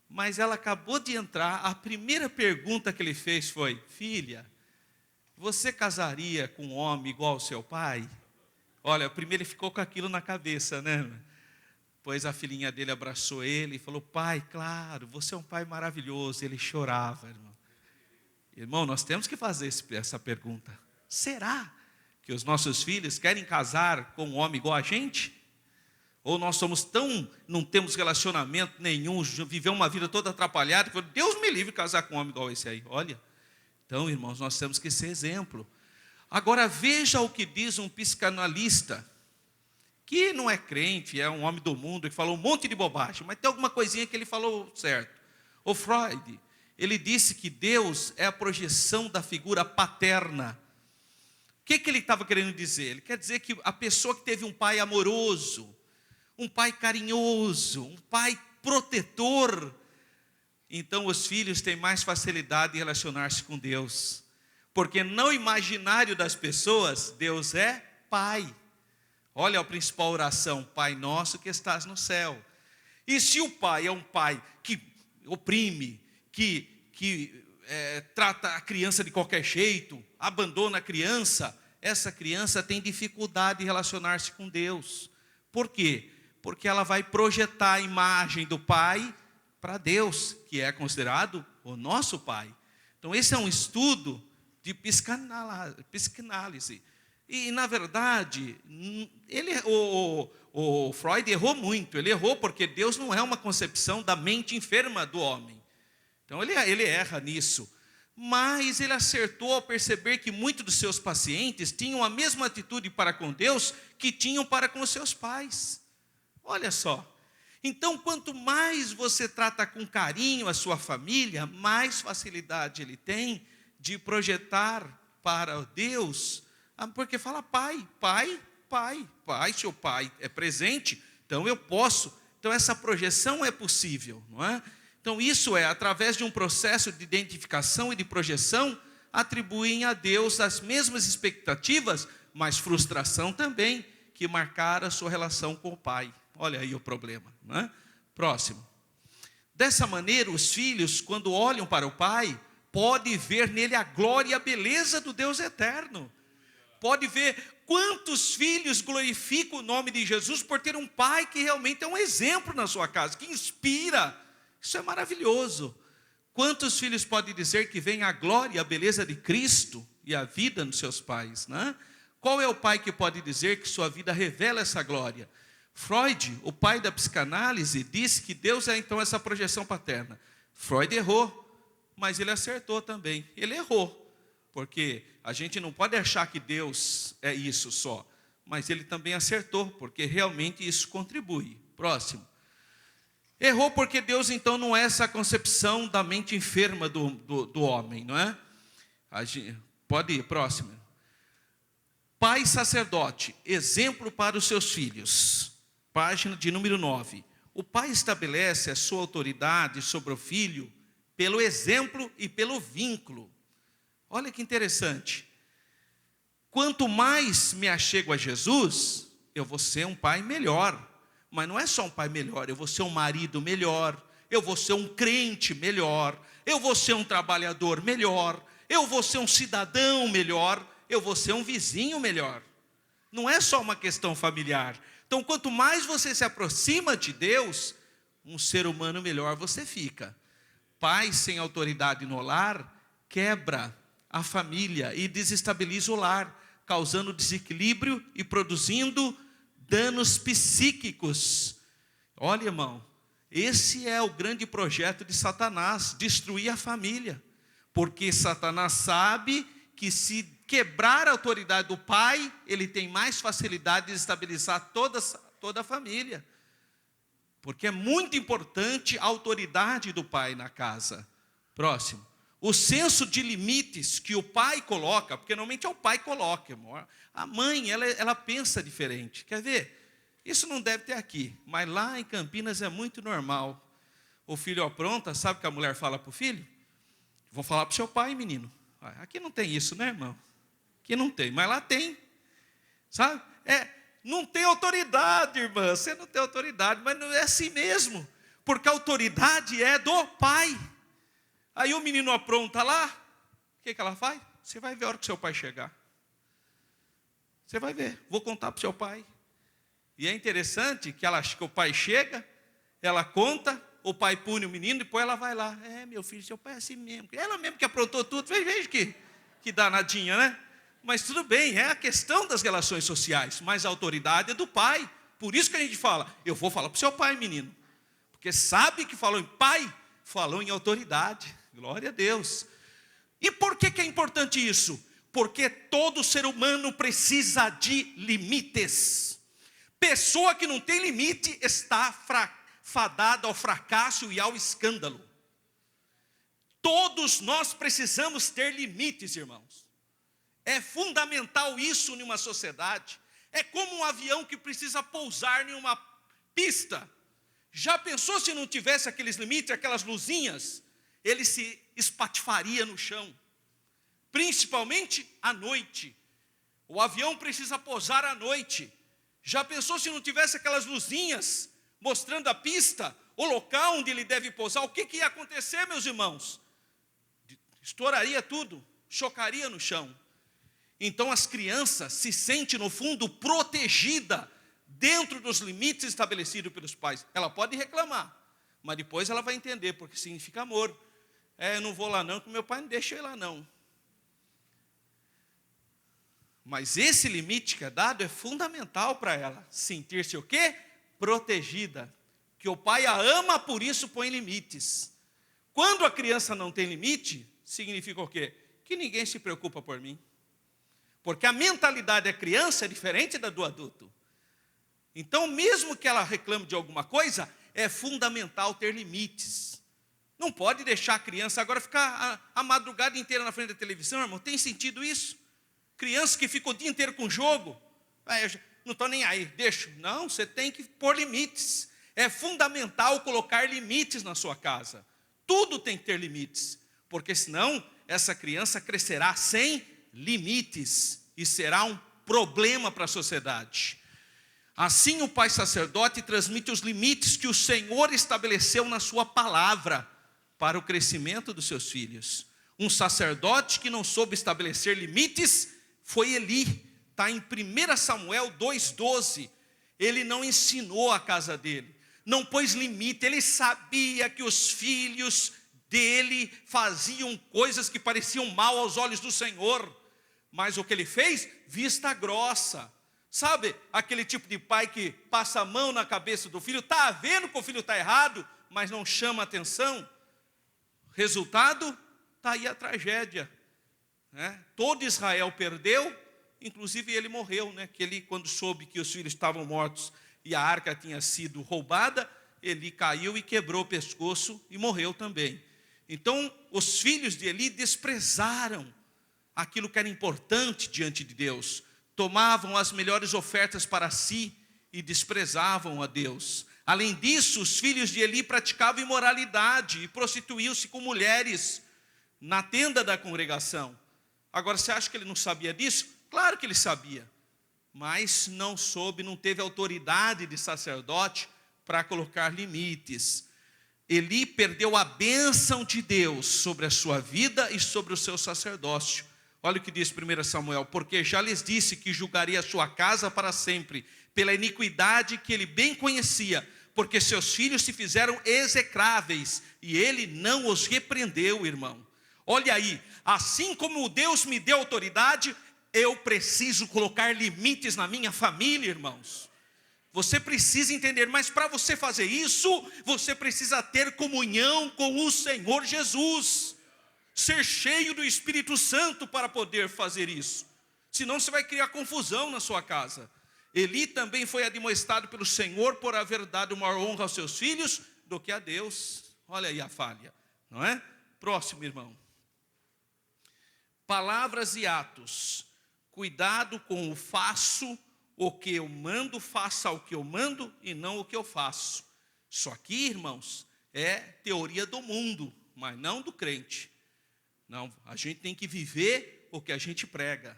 S2: Mas ela acabou de entrar, a primeira pergunta que ele fez foi: filha, você casaria com um homem igual ao seu pai? Olha, primeiro ele ficou com aquilo na cabeça, né? Pois a filhinha dele abraçou ele e falou: pai, claro, você é um pai maravilhoso. Ele chorava, irmão. Irmão, nós temos que fazer essa pergunta. Será que os nossos filhos querem casar com um homem igual a gente? Ou nós não temos relacionamento nenhum, vivemos uma vida toda atrapalhada, e Deus me livre de casar com um homem igual esse aí. Olha, então, irmãos, nós temos que ser exemplo. Agora, veja o que diz um psicanalista, que não é crente, é um homem do mundo, que falou um monte de bobagem, mas tem alguma coisinha que ele falou certo. O Freud, ele disse que Deus é a projeção da figura paterna. O que ele estava querendo dizer? Ele quer dizer que a pessoa que teve um pai amoroso, um pai carinhoso, um pai protetor, então os filhos têm mais facilidade de relacionar-se com Deus. Porque no imaginário das pessoas, Deus é Pai. Olha a principal oração, Pai nosso que estás no céu. E se o pai é um pai que oprime, que trata a criança de qualquer jeito, abandona a criança, essa criança tem dificuldade de relacionar-se com Deus. Por quê? Porque ela vai projetar a imagem do pai para Deus, que é considerado o nosso pai. Então esse é um estudo de psicanálise. E na verdade, o Freud errou muito. Ele errou porque Deus não é uma concepção da mente enferma do homem. Então ele erra nisso. Mas ele acertou ao perceber que muitos dos seus pacientes tinham a mesma atitude para com Deus que tinham para com os seus pais. Olha só. Então, quanto mais você trata com carinho a sua família, mais facilidade ele tem de projetar para Deus, porque fala pai, seu pai é presente, então eu posso. Então essa projeção é possível, não é? Então isso é, através de um processo de identificação e de projeção, atribuem a Deus as mesmas expectativas, mas frustração também, que marcaram a sua relação com o pai. Olha aí o problema, não é? Próximo. Dessa maneira, os filhos, quando olham para o pai, podem ver nele a glória e a beleza do Deus eterno. Pode ver quantos filhos glorificam o nome de Jesus por ter um pai que realmente é um exemplo na sua casa, que inspira. Isso é maravilhoso. Quantos filhos podem dizer que vem a glória e a beleza de Cristo e a vida nos seus pais, né? Qual é o pai que pode dizer que sua vida revela essa glória? Freud, o pai da psicanálise, disse que Deus é então essa projeção paterna. Freud errou, mas ele acertou também. Ele errou. Porque a gente não pode achar que Deus é isso só. Mas ele também acertou, porque realmente isso contribui. Próximo. Errou porque Deus então não é essa concepção da mente enferma do homem, não é? Pode ir, próximo. Pai sacerdote, exemplo para os seus filhos. Página de número 9. O pai estabelece a sua autoridade sobre o filho pelo exemplo e pelo vínculo. Olha que interessante. Quanto mais me achego a Jesus, eu vou ser um pai melhor. Mas não é só um pai melhor, eu vou ser um marido melhor, eu vou ser um crente melhor, eu vou ser um trabalhador melhor, eu vou ser um cidadão melhor, eu vou ser um vizinho melhor. Não é só uma questão familiar. Então, quanto mais você se aproxima de Deus, um ser humano melhor você fica. Pai sem autoridade no lar quebra a família e desestabiliza o lar, causando desequilíbrio e produzindo danos psíquicos. Olha, irmão, esse é o grande projeto de Satanás, destruir a família. Porque Satanás sabe que se quebrar a autoridade do pai, ele tem mais facilidade de desestabilizar toda a família. Porque é muito importante a autoridade do pai na casa. Próximo. O senso de limites que o pai coloca, porque normalmente é o pai que coloca, amor. A mãe, ela pensa diferente. Quer ver? Isso não deve ter aqui, mas lá em Campinas é muito normal. O filho apronta, sabe o que a mulher fala para o filho? Vou falar para o seu pai, menino. Aqui não tem isso, né, irmão? Aqui não tem, mas lá tem. Sabe? Não tem autoridade, irmã. Você não tem autoridade, mas não é assim mesmo. Porque a autoridade é do pai. Aí o menino apronta lá, o que ela faz? Você vai ver a hora que seu pai chegar. Você vai ver, vou contar para o seu pai. E é interessante que o pai chega, ela conta, o pai pune o menino, depois ela vai lá. Meu filho, seu pai é assim mesmo. Ela mesmo que aprontou tudo, veja que danadinha, né? Mas tudo bem, é a questão das relações sociais, mas a autoridade é do pai. Por isso que a gente fala, eu vou falar para o seu pai, menino. Porque sabe que falou em pai, falou em autoridade. Glória a Deus. E por que é importante isso? Porque todo ser humano precisa de limites. Pessoa que não tem limite está fadada ao fracasso e ao escândalo. Todos nós precisamos ter limites, irmãos. É fundamental isso em uma sociedade. É como um avião que precisa pousar em uma pista. Já pensou se não tivesse aqueles limites, aquelas luzinhas? Ele se espatifaria no chão. Principalmente à noite. O avião precisa pousar à noite. Já pensou se não tivesse aquelas luzinhas mostrando a pista, o local onde ele deve pousar? O que ia acontecer, meus irmãos? Estouraria tudo, chocaria no chão. Então as crianças se sentem no fundo protegida dentro dos limites estabelecidos pelos pais. Ela pode reclamar, mas depois ela vai entender, porque significa amor. Eu não vou lá não, porque meu pai não deixa eu ir lá não. Mas esse limite que é dado é fundamental para ela sentir-se o quê? Protegida. Que o pai a ama, por isso põe limites. Quando a criança não tem limite, significa o quê? Que ninguém se preocupa por mim. Porque a mentalidade da criança é diferente da do adulto. Então, mesmo que ela reclame de alguma coisa, é fundamental ter limites. Não pode deixar a criança agora ficar a madrugada inteira na frente da televisão, irmão. Tem sentido isso? Criança que fica o dia inteiro com jogo. Eu não estou nem aí, deixa. Não, você tem que pôr limites. É fundamental colocar limites na sua casa. Tudo tem que ter limites. Porque senão, essa criança crescerá sem limites. E será um problema para a sociedade. Assim, o pai sacerdote transmite os limites que o Senhor estabeleceu na sua palavra para o crescimento dos seus filhos. Um sacerdote que não soube estabelecer limites foi Eli. Está em 1 Samuel 2,12. Ele não ensinou a casa dele, não pôs limite. Ele sabia que os filhos dele faziam coisas que pareciam mal aos olhos do Senhor. Mas o que ele fez? Vista grossa. Sabe, aquele tipo de pai que passa a mão na cabeça do filho, está vendo que o filho está errado, mas não chama atenção. Resultado, está aí a tragédia. Todo Israel perdeu, inclusive ele morreu. Que ele, quando soube que os filhos estavam mortos e a arca tinha sido roubada, ele caiu e quebrou o pescoço e morreu também. Então, os filhos de Eli desprezaram aquilo que era importante diante de Deus. Tomavam as melhores ofertas para si e desprezavam a Deus. Além disso, os filhos de Eli praticavam imoralidade e prostituíam-se com mulheres na tenda da congregação. Agora, você acha que ele não sabia disso? Claro que ele sabia, mas não soube, não teve autoridade de sacerdote para colocar limites. Eli perdeu a bênção de Deus sobre a sua vida e sobre o seu sacerdócio. Olha o que diz 1 Samuel: porque já lhes disse que julgaria a sua casa para sempre, pela iniquidade que ele bem conhecia, porque seus filhos se fizeram execráveis, e ele não os repreendeu, irmão. Olha aí, assim como Deus me deu autoridade, eu preciso colocar limites na minha família, irmãos. Você precisa entender, mas para você fazer isso, você precisa ter comunhão com o Senhor Jesus. Ser cheio do Espírito Santo para poder fazer isso. Senão você vai criar confusão na sua casa. Eli também foi admoestado pelo Senhor por haver dado maior honra aos seus filhos do que a Deus. Olha aí a falha, não é? Próximo, irmão. Palavras e atos. Cuidado com o faço o que eu mando, faça o que eu mando e não o que eu faço. Isso aqui, irmãos, é teoria do mundo, mas não do crente. Não, a gente tem que viver o que a gente prega.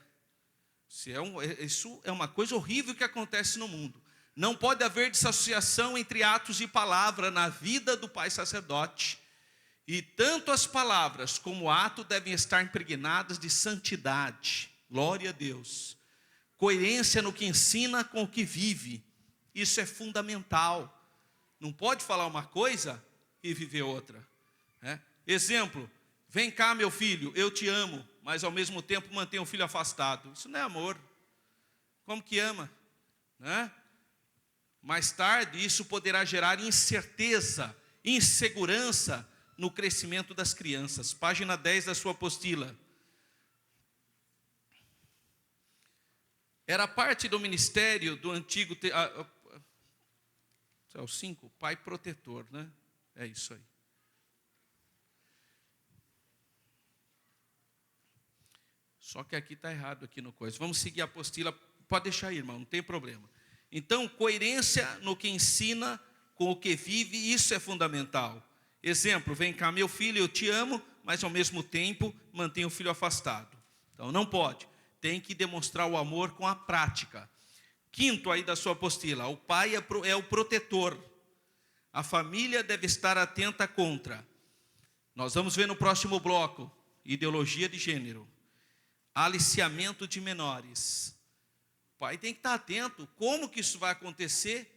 S2: Isso é uma coisa horrível que acontece no mundo. Não pode haver dissociação entre atos e palavra na vida do pai sacerdote. E tanto as palavras como o ato devem estar impregnadas de santidade. Glória a Deus. Coerência no que ensina com o que vive. Isso é fundamental. Não pode falar uma coisa e viver outra. Né? Exemplo, vem cá meu filho, eu te amo, mas ao mesmo tempo mantém o filho afastado. Isso não é amor. Como que ama? Né? Mais tarde, isso poderá gerar incerteza, insegurança no crescimento das crianças. Página 10 da sua apostila. Era parte do ministério do antigo... É o 5, pai protetor, né? É isso aí. Só que aqui está errado, aqui no coisa. Vamos seguir a apostila. Pode deixar aí, irmão, não tem problema. Então, coerência no que ensina com o que vive, isso é fundamental. Exemplo, vem cá meu filho, eu te amo, mas ao mesmo tempo mantém o filho afastado. Então, não pode. Tem que demonstrar o amor com a prática. Quinto aí da sua apostila, o pai é o protetor. A família deve estar atenta contra. Nós vamos ver no próximo bloco, ideologia de gênero. Aliciamento de menores. O pai tem que estar atento. Como que isso vai acontecer?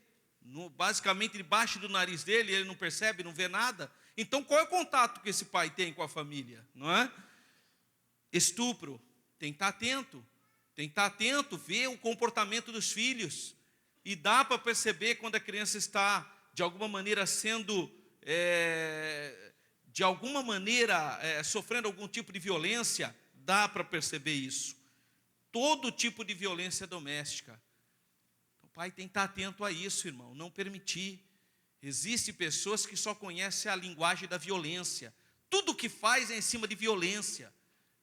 S2: Basicamente debaixo do nariz dele, ele não percebe, não vê nada. Então qual é o contato que esse pai tem com a família? Não é? Estupro. Tem que estar atento. Tem que estar atento, ver o comportamento dos filhos. E dá para perceber quando a criança está, de alguma maneira, sendo... sofrendo algum tipo de violência. Dá para perceber isso. Todo tipo de violência doméstica. O pai tem que estar atento a isso, irmão. Não permitir. Existem pessoas que só conhecem a linguagem da violência. Tudo que faz é em cima de violência.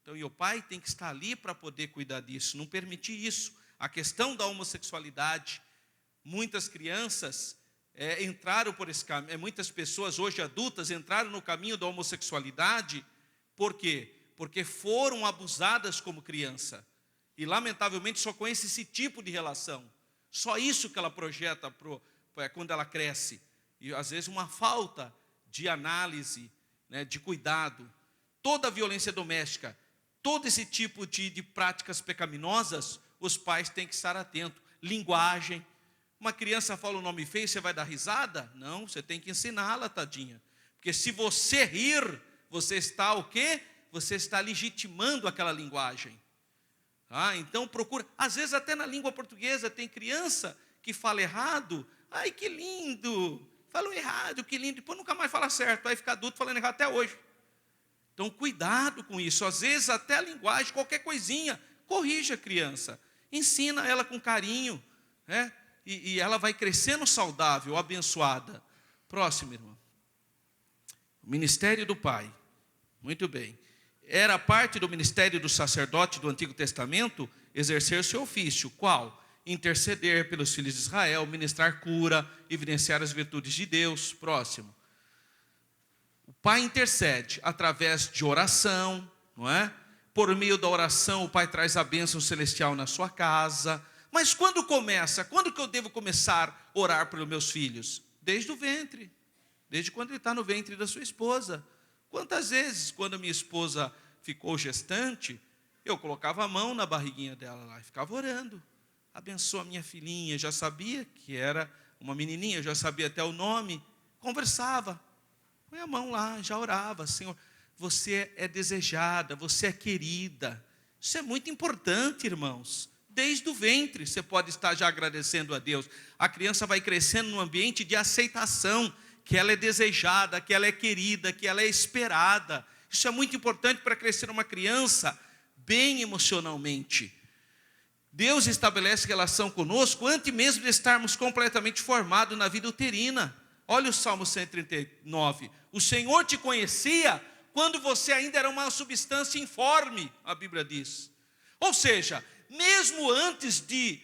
S2: Então, e o pai tem que estar ali para poder cuidar disso. Não permitir isso. A questão da homossexualidade. Muitas crianças entraram por esse caminho. Muitas pessoas hoje adultas entraram no caminho da homossexualidade. Por quê? Porque foram abusadas como criança. E, lamentavelmente, só conhece esse tipo de relação. Só isso que ela projeta quando ela cresce. E, às vezes, uma falta de análise, né, de cuidado. Toda a violência doméstica, todo esse tipo de práticas pecaminosas, os pais têm que estar atentos. Linguagem. Uma criança fala um nome feio, você vai dar risada? Não, você tem que ensiná-la, tadinha. Porque se você rir, você está o quê? Você está legitimando aquela linguagem. Então procura, às vezes até na língua portuguesa tem criança que fala errado. Ai, que lindo, falou errado, que lindo, depois nunca mais fala certo, vai ficar adulto falando errado até hoje. Então cuidado com isso, às vezes até a linguagem, qualquer coisinha, corrija a criança, ensina ela com carinho, né? E ela vai crescendo saudável, abençoada. Próximo, irmão. O ministério do pai, muito bem. Era parte do ministério do sacerdote do Antigo Testamento exercer seu ofício. Qual? Interceder pelos filhos de Israel, ministrar cura, evidenciar as virtudes de Deus. Próximo. O pai intercede através de oração, não é? Por meio da oração, o pai traz a bênção celestial na sua casa. Mas quando começa? Quando que eu devo começar a orar pelos meus filhos? Desde o ventre. Desde quando ele está no ventre da sua esposa. Quantas vezes, quando a minha esposa ficou gestante, eu colocava a mão na barriguinha dela lá e ficava orando. Abençoa a minha filhinha, já sabia que era uma menininha, já sabia até o nome, conversava. Põe a mão lá, já orava. Senhor, você é desejada, você é querida. Isso é muito importante, irmãos. Desde o ventre você pode estar já agradecendo a Deus. A criança vai crescendo num ambiente de aceitação, que ela é desejada, que ela é querida, que ela é esperada. Isso é muito importante para crescer uma criança bem emocionalmente. Deus estabelece relação conosco antes mesmo de estarmos completamente formados na vida uterina. Olha o Salmo 139. O Senhor te conhecia quando você ainda era uma substância informe, a Bíblia diz. Ou seja, mesmo antes de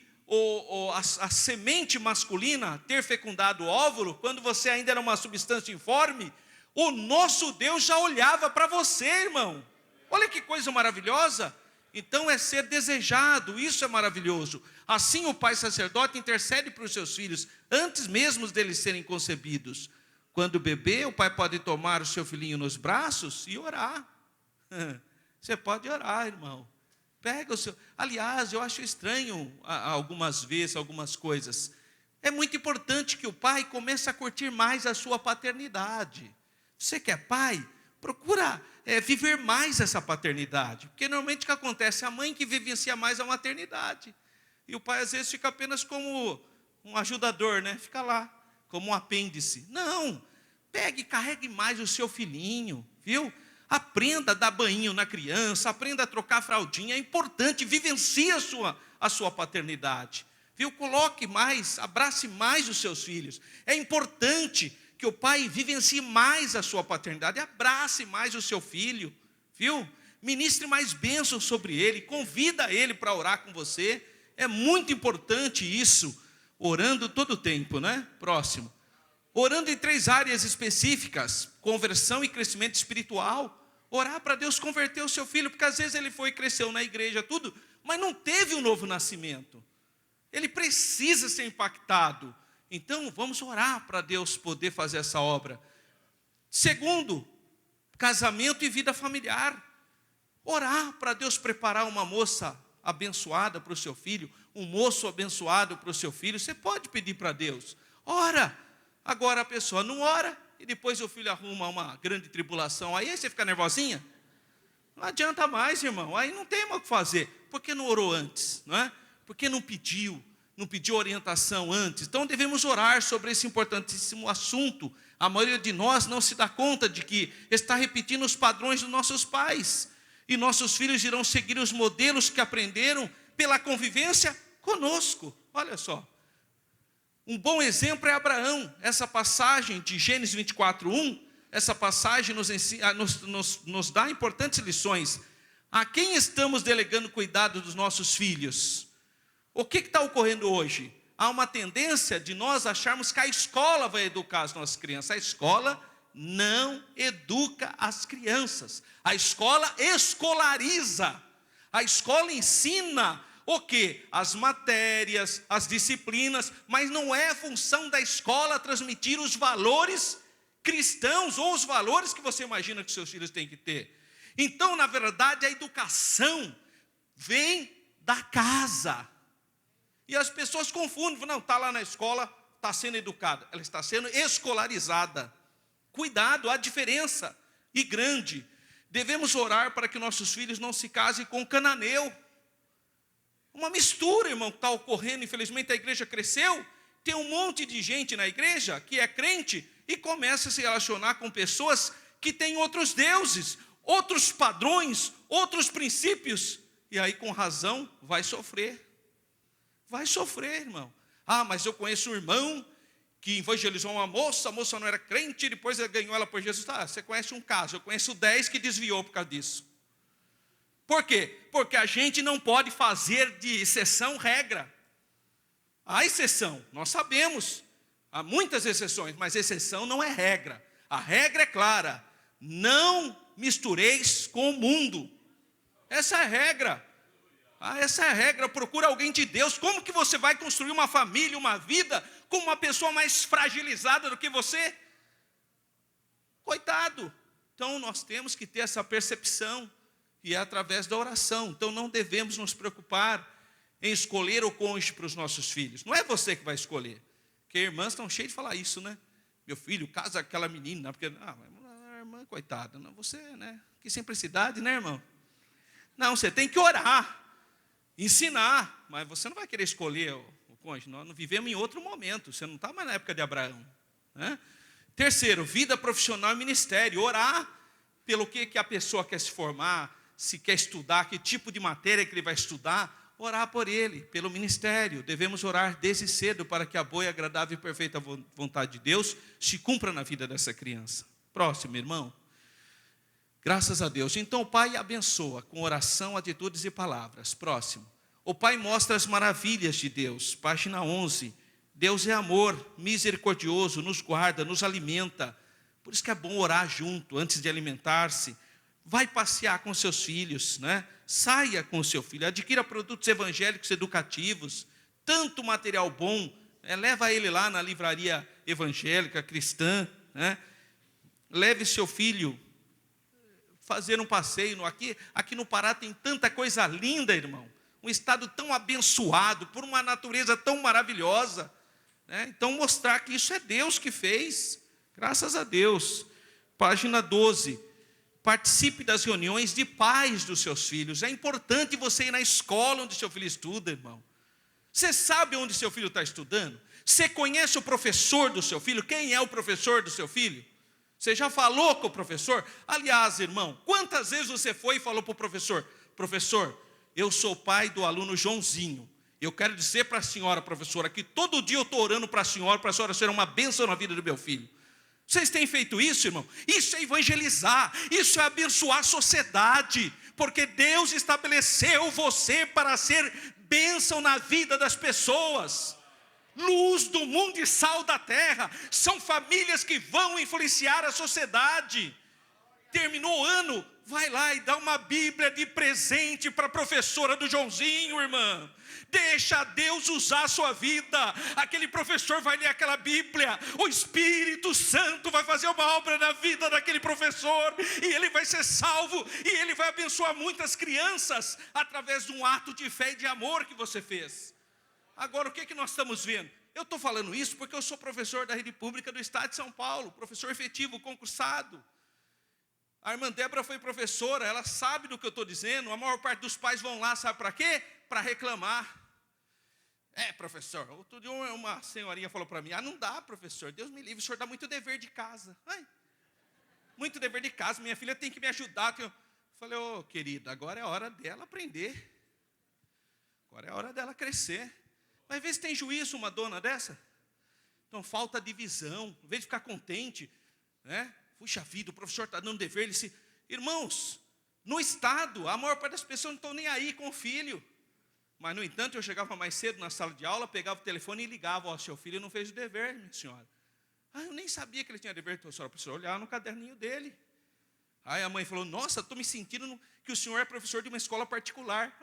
S2: a semente masculina ter fecundado o óvulo, quando você ainda era uma substância informe, o nosso Deus já olhava para você, irmão. Olha que coisa maravilhosa. Então é ser desejado, isso é maravilhoso. Assim o pai sacerdote intercede para os seus filhos, antes mesmo deles serem concebidos. Quando bebê, o pai pode tomar o seu filhinho nos braços e orar. Você pode orar, irmão. Pega o seu... Aliás, eu acho estranho algumas vezes, algumas coisas. É muito importante que o pai comece a curtir mais a sua paternidade. Você que é pai, procura viver mais essa paternidade. Porque normalmente o que acontece? É a mãe que vivencia mais a maternidade. E o pai às vezes fica apenas como um ajudador, né? Fica lá, como um apêndice. Não, pegue e carregue mais o seu filhinho, viu? Aprenda a dar banho na criança, aprenda a trocar fraldinha. É importante, vivencie a sua paternidade. Viu? Coloque mais, abrace mais os seus filhos. É importante que o pai vivencie mais a sua paternidade, abrace mais o seu filho, viu? Ministre mais bênçãos sobre ele, convida ele para orar com você. É muito importante isso, orando todo o tempo, né? Próximo. Orando em 3 áreas específicas: conversão e crescimento espiritual. Orar para Deus converter o seu filho, porque às vezes ele foi e cresceu na igreja, tudo, mas não teve um novo nascimento. Ele precisa ser impactado. Então, vamos orar para Deus poder fazer essa obra. Segundo, casamento e vida familiar. Orar para Deus preparar uma moça abençoada para o seu filho, um moço abençoado para o seu filho. Você pode pedir para Deus. Ora. Agora a pessoa não ora, e depois o filho arruma uma grande tribulação. Aí você fica nervosinha? Não adianta mais, irmão. Aí não tem mais o que fazer. Por que não orou antes? Não é? Por que não pediu orientação antes? Então devemos orar sobre esse importantíssimo assunto. A maioria de nós não se dá conta de que está repetindo os padrões dos nossos pais. E nossos filhos irão seguir os modelos que aprenderam pela convivência conosco. Olha só. Um bom exemplo é Abraão. Essa passagem de Gênesis 24:1, essa passagem nos dá importantes lições. A quem estamos delegando cuidado dos nossos filhos? O que está ocorrendo hoje? Há uma tendência de nós acharmos que a escola vai educar as nossas crianças. A escola não educa as crianças. A escola escolariza. A escola ensina o quê? As matérias, as disciplinas, mas não é função da escola transmitir os valores cristãos ou os valores que você imagina que seus filhos têm que ter. Então, na verdade, a educação vem da casa. E as pessoas confundem, não, está lá na escola, está sendo educada. Ela está sendo escolarizada. Cuidado, há diferença e grande. Devemos orar para que nossos filhos não se casem com cananeu. Uma mistura, irmão, que está ocorrendo. Infelizmente a igreja cresceu. Tem um monte de gente na igreja que é crente e começa a se relacionar com pessoas que têm outros deuses, outros padrões, outros princípios. E aí, com razão, vai sofrer. Vai sofrer, irmão. Ah, mas eu conheço um irmão que evangelizou uma moça, a moça não era crente, depois ele ganhou ela por Jesus. Ah, você conhece um caso, eu conheço 10 que desviou por causa disso. Por quê? Porque a gente não pode fazer de exceção regra. Há exceção, nós sabemos. Há muitas exceções, mas exceção não é regra. A regra é clara. Não mistureis com o mundo. Essa é a regra. Essa é a regra. Procura alguém de Deus. Como que você vai construir uma família, uma vida, com uma pessoa mais fragilizada do que você? Coitado. Então nós temos que ter essa percepção. E é através da oração. Então não devemos nos preocupar em escolher o cônjuge para os nossos filhos. Não é você que vai escolher. Porque irmãs estão cheias de falar isso, né? Meu filho, casa com aquela menina. Porque, a irmã, coitada. Não, você, né? Que simplicidade, né, irmão? Não, você tem que orar. Ensinar. Mas você não vai querer escolher o cônjuge. Nós não vivemos em outro momento. Você não está mais na época de Abraão. Né? Terceiro, vida profissional e ministério. Orar pelo que a pessoa quer se formar, se quer estudar, que tipo de matéria que ele vai estudar, orar por ele, pelo ministério. Devemos orar desde cedo para que a boa, agradável e perfeita vontade de Deus se cumpra na vida dessa criança. Próximo, irmão. Graças a Deus. Então o pai abençoa com oração, atitudes e palavras. Próximo. O pai mostra as maravilhas de Deus. Página 11. Deus é amor, misericordioso, nos guarda, nos alimenta. Por isso que é bom orar junto, antes de alimentar-se. Vai passear com seus filhos, né? Saia com o seu filho, adquira produtos evangélicos educativos, tanto material bom, leva ele lá na livraria evangélica, cristã, né? Leve seu filho fazer um passeio. Aqui no Pará tem tanta coisa linda, irmão. Um estado tão abençoado, por uma natureza tão maravilhosa, né? Então mostrar que isso é Deus que fez, graças a Deus. Página 12. Participe das reuniões de pais dos seus filhos. É importante você ir na escola onde seu filho estuda, irmão. Você sabe onde seu filho está estudando? Você conhece o professor do seu filho? Quem é o professor do seu filho? Você já falou com o professor? Aliás, irmão, quantas vezes você foi e falou para o professor: professor, eu sou o pai do aluno Joãozinho. Eu quero dizer para a senhora, professora, que todo dia eu estou orando para a senhora ser uma bênção na vida do meu filho. Vocês têm feito isso, irmão? Isso é evangelizar, isso é abençoar a sociedade, porque Deus estabeleceu você para ser bênção na vida das pessoas. Luz do mundo e sal da terra. São famílias que vão influenciar a sociedade. Terminou o ano, vai lá e dá uma Bíblia de presente para a professora do Joãozinho, irmã. Deixa Deus usar a sua vida. Aquele professor vai ler aquela Bíblia, o Espírito Santo vai fazer uma obra na vida daquele professor, e ele vai ser salvo, e ele vai abençoar muitas crianças, através de um ato de fé e de amor que você fez. Agora, o que nós estamos vendo? Eu estou falando isso porque eu sou professor da rede pública do estado de São Paulo, professor efetivo, concursado. A irmã Débora foi professora, ela sabe do que eu estou dizendo. A maior parte dos pais vão lá, sabe para quê? Para reclamar. Professor, outro dia uma senhorinha falou para mim: não dá, professor, Deus me livre, o senhor dá muito dever de casa. Muito dever de casa, minha filha tem que me ajudar. Eu falei: querida, agora é a hora dela aprender. Agora é a hora dela crescer. Mas às vezes tem juízo uma dona dessa. Então falta divisão, em vez de ficar contente, né? Puxa vida, o professor está dando dever. Irmãos, no estado, a maior parte das pessoas não estão nem aí com o filho. Mas, no entanto, eu chegava mais cedo na sala de aula, pegava o telefone e ligava: seu filho não fez o dever, minha senhora. Eu nem sabia que ele tinha dever, professora. A professora olhava no caderninho dele. Aí a mãe falou: nossa, estou me sentindo que o senhor é professor de uma escola particular.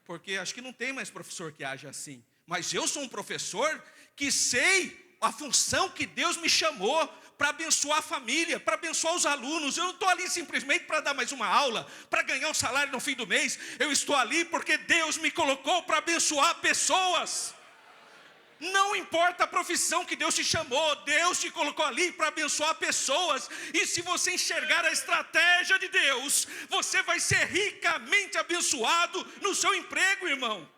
S2: Porque acho que não tem mais professor que age assim. Mas eu sou um professor que sei a função que Deus me chamou para abençoar a família, para abençoar os alunos. Eu não estou ali simplesmente para dar mais uma aula, para ganhar um salário no fim do mês. Eu estou ali porque Deus me colocou para abençoar pessoas. Não importa a profissão que Deus te chamou, Deus te colocou ali para abençoar pessoas. E se você enxergar a estratégia de Deus, você vai ser ricamente abençoado no seu emprego, irmão.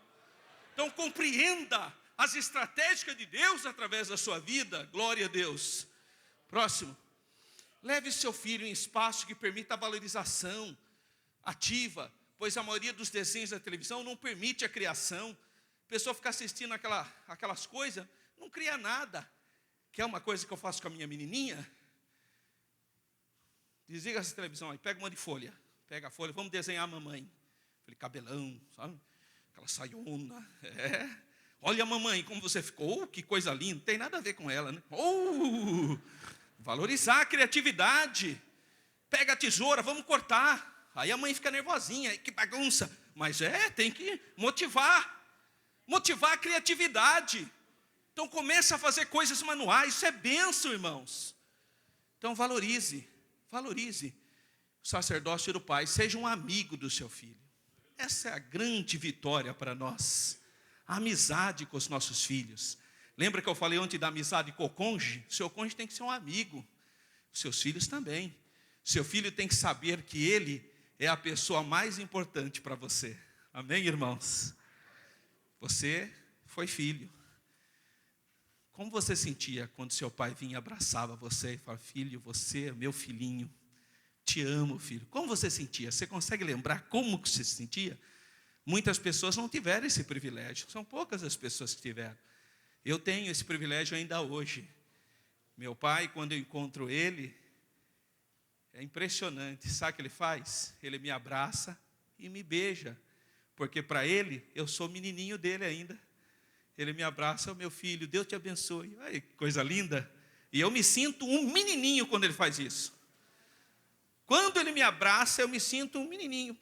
S2: Então compreenda as estratégias de Deus através da sua vida. Glória a Deus. Próximo. Leve seu filho em espaço que permita a valorização ativa, pois a maioria dos desenhos da televisão não permite a criação. A pessoa ficar assistindo aquelas coisas, não cria nada. Que é uma coisa que eu faço com a minha menininha. Desliga essa televisão aí, pega uma de folha. Pega a folha, vamos desenhar a mamãe. Falei, cabelão, sabe? Aquela saiona. Olha a mamãe, como você ficou. Que coisa linda, não tem nada a ver com ela, né? Valorizar a criatividade. Pega a tesoura, vamos cortar. Aí a mãe fica nervosinha, que bagunça. Mas tem que motivar a criatividade. Então começa a fazer coisas manuais. Isso é bênção, irmãos. Então valorize o sacerdócio do pai. Seja um amigo do seu filho. Essa é a grande vitória para nós. A amizade com os nossos filhos. Lembra que eu falei ontem da amizade com o cônjuge? Seu cônjuge tem que ser um amigo. Seus filhos também. Seu filho tem que saber que ele é a pessoa mais importante para você. Amém, irmãos? Você foi filho. Como você sentia quando seu pai vinha e abraçava você e falava: filho, você é meu filhinho. Te amo, filho. Como você sentia? Você consegue lembrar como que você se sentia? Muitas pessoas não tiveram esse privilégio. São poucas as pessoas que tiveram. Eu tenho esse privilégio ainda hoje. Meu pai, quando eu encontro ele, é impressionante. Sabe o que ele faz? Ele me abraça e me beija. Porque para ele, eu sou menininho dele ainda. Ele me abraça: meu filho, Deus te abençoe. Ai, que coisa linda. E eu me sinto um menininho quando ele faz isso. Quando ele me abraça, eu me sinto um menininho.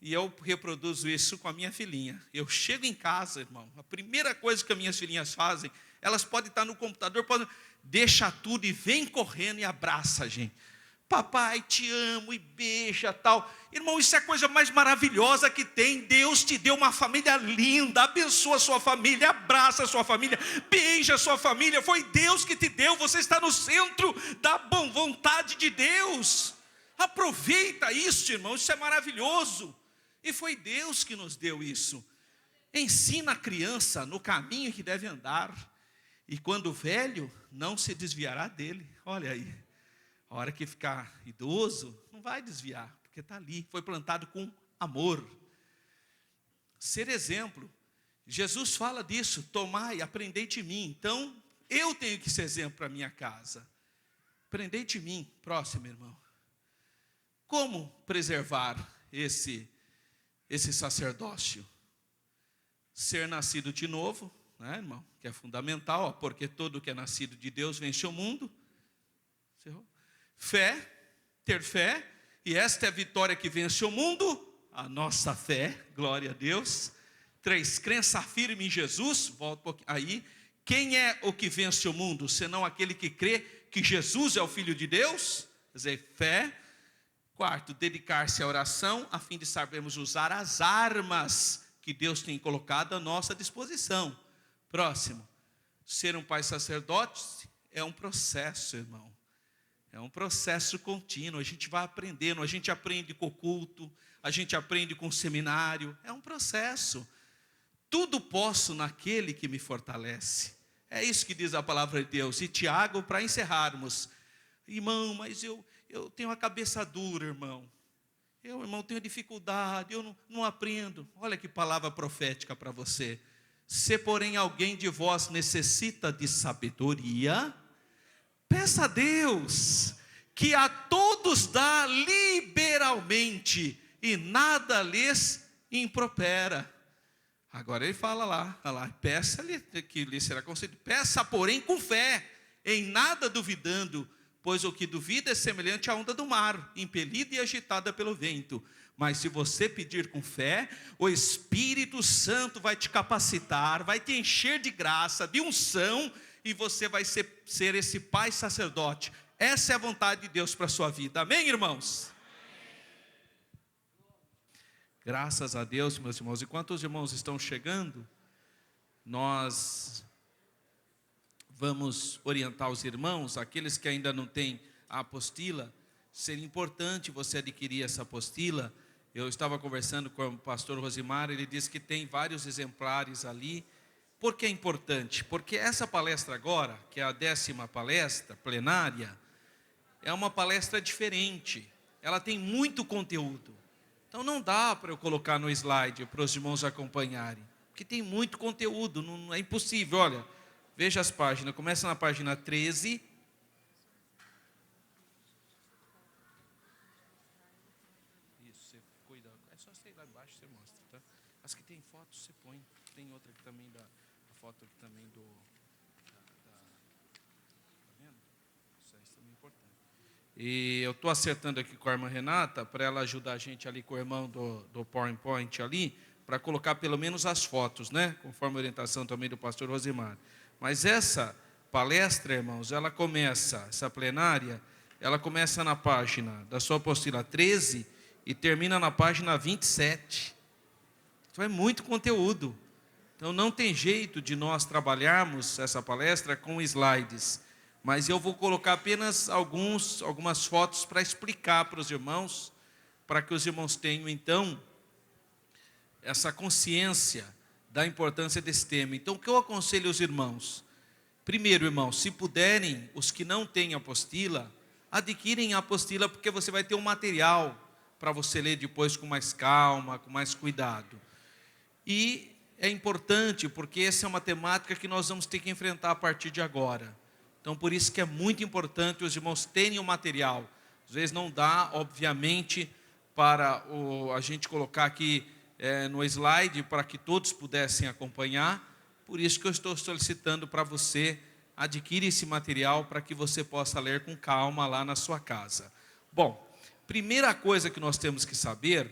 S2: E eu reproduzo isso com a minha filhinha. Eu chego em casa, irmão, a primeira coisa que as minhas filhinhas fazem, elas podem estar no computador, deixa tudo e vem correndo e abraça a gente. papai, te amo, e beija, tal. Irmão, isso é a coisa mais maravilhosa que tem. Deus te deu uma família linda, abençoa a sua família, abraça a sua família, beija a sua família. Foi Deus que te deu, você está no centro da boa vontade de Deus. Aproveita isso, irmão, isso é maravilhoso. E foi Deus que nos deu isso. Ensina a criança no caminho que deve andar, e quando velho, não se desviará dele. Olha aí, a hora que ficar idoso, não vai desviar, porque está ali, foi plantado com amor. Ser exemplo, Jesus fala disso, tomai, aprendei de mim. Então, eu tenho que ser exemplo para a minha casa. Aprendei de mim. Próximo, irmão. Como preservar esse sacerdócio? Ser nascido de novo, né, irmão? Que é fundamental, ó, porque todo que é nascido de Deus vence o mundo. Fé, ter fé, e esta é a vitória que vence o mundo, a nossa fé, glória a Deus. 3, crença firme em Jesus. Volta um pouquinho aí. Quem é o que vence o mundo, senão aquele que crê que Jesus é o Filho de Deus? Quer dizer, fé. 4, dedicar-se à oração, a fim de sabermos usar as armas que Deus tem colocado à nossa disposição. Próximo, ser um pai sacerdote é um processo, irmão. É um processo contínuo, a gente vai aprendendo, a gente aprende com o culto, a gente aprende com o seminário, é um processo. Tudo posso naquele que me fortalece. É isso que diz a palavra de Deus. E Tiago, para encerrarmos, irmão, mas eu tenho a cabeça dura, irmão. Irmão, tenho dificuldade, eu não aprendo. Olha que palavra profética para você. Se, porém, alguém de vós necessita de sabedoria, peça a Deus, que a todos dá liberalmente, e nada lhes impropera. Agora ele fala lá, peça-lhe, que lhe será concedido. Peça, porém, com fé, em nada duvidando, pois o que duvida é semelhante à onda do mar, impelida e agitada pelo vento. Mas se você pedir com fé, o Espírito Santo vai te capacitar, vai te encher de graça, de unção, e você vai ser esse pai sacerdote. Essa é a vontade de Deus para a sua vida. Amém, irmãos? Graças a Deus, meus irmãos. Enquanto os irmãos estão chegando, nós vamos orientar os irmãos, aqueles que ainda não têm a apostila. Seria importante você adquirir essa apostila. Eu estava conversando com o pastor Rosimar, ele disse que tem vários exemplares ali. Por que é importante? Porque essa palestra agora, que é a 10ª palestra plenária, é uma palestra diferente. Ela tem muito conteúdo. Então não dá para eu colocar no slide para os irmãos acompanharem, porque tem muito conteúdo, não é impossível. Olha, veja as páginas, começa na página 13. Isso, você cuida, é só você ir lá embaixo, você mostra, tá? As que tem foto, você põe. Tem outra aqui também, a foto aqui também tá vendo? Isso também é importante. E eu estou acertando aqui com a irmã Renata, para ela ajudar a gente ali com o irmão do PowerPoint ali, para colocar pelo menos as fotos, né? Conforme a orientação também do pastor Rosimar. Mas essa palestra, irmãos, essa plenária, ela começa na página da sua apostila 13 e termina na página 27. Então é muito conteúdo. Então não tem jeito de nós trabalharmos essa palestra com slides. Mas eu vou colocar apenas algumas fotos para explicar para os irmãos, para que os irmãos tenham, então, essa consciência da importância desse tema. Então, o que eu aconselho aos irmãos? Primeiro, irmãos, se puderem, os que não têm apostila, adquirem a apostila, porque você vai ter um material para você ler depois com mais calma, com mais cuidado. E é importante, porque essa é uma temática que nós vamos ter que enfrentar a partir de agora. Então, por isso que é muito importante os irmãos terem o material. Às vezes não dá, obviamente, para a gente colocar aqui no slide, para que todos pudessem acompanhar. Por isso que eu estou solicitando para você, adquire esse material para que você possa ler com calma lá na sua casa. Bom, primeira coisa que nós temos que saber,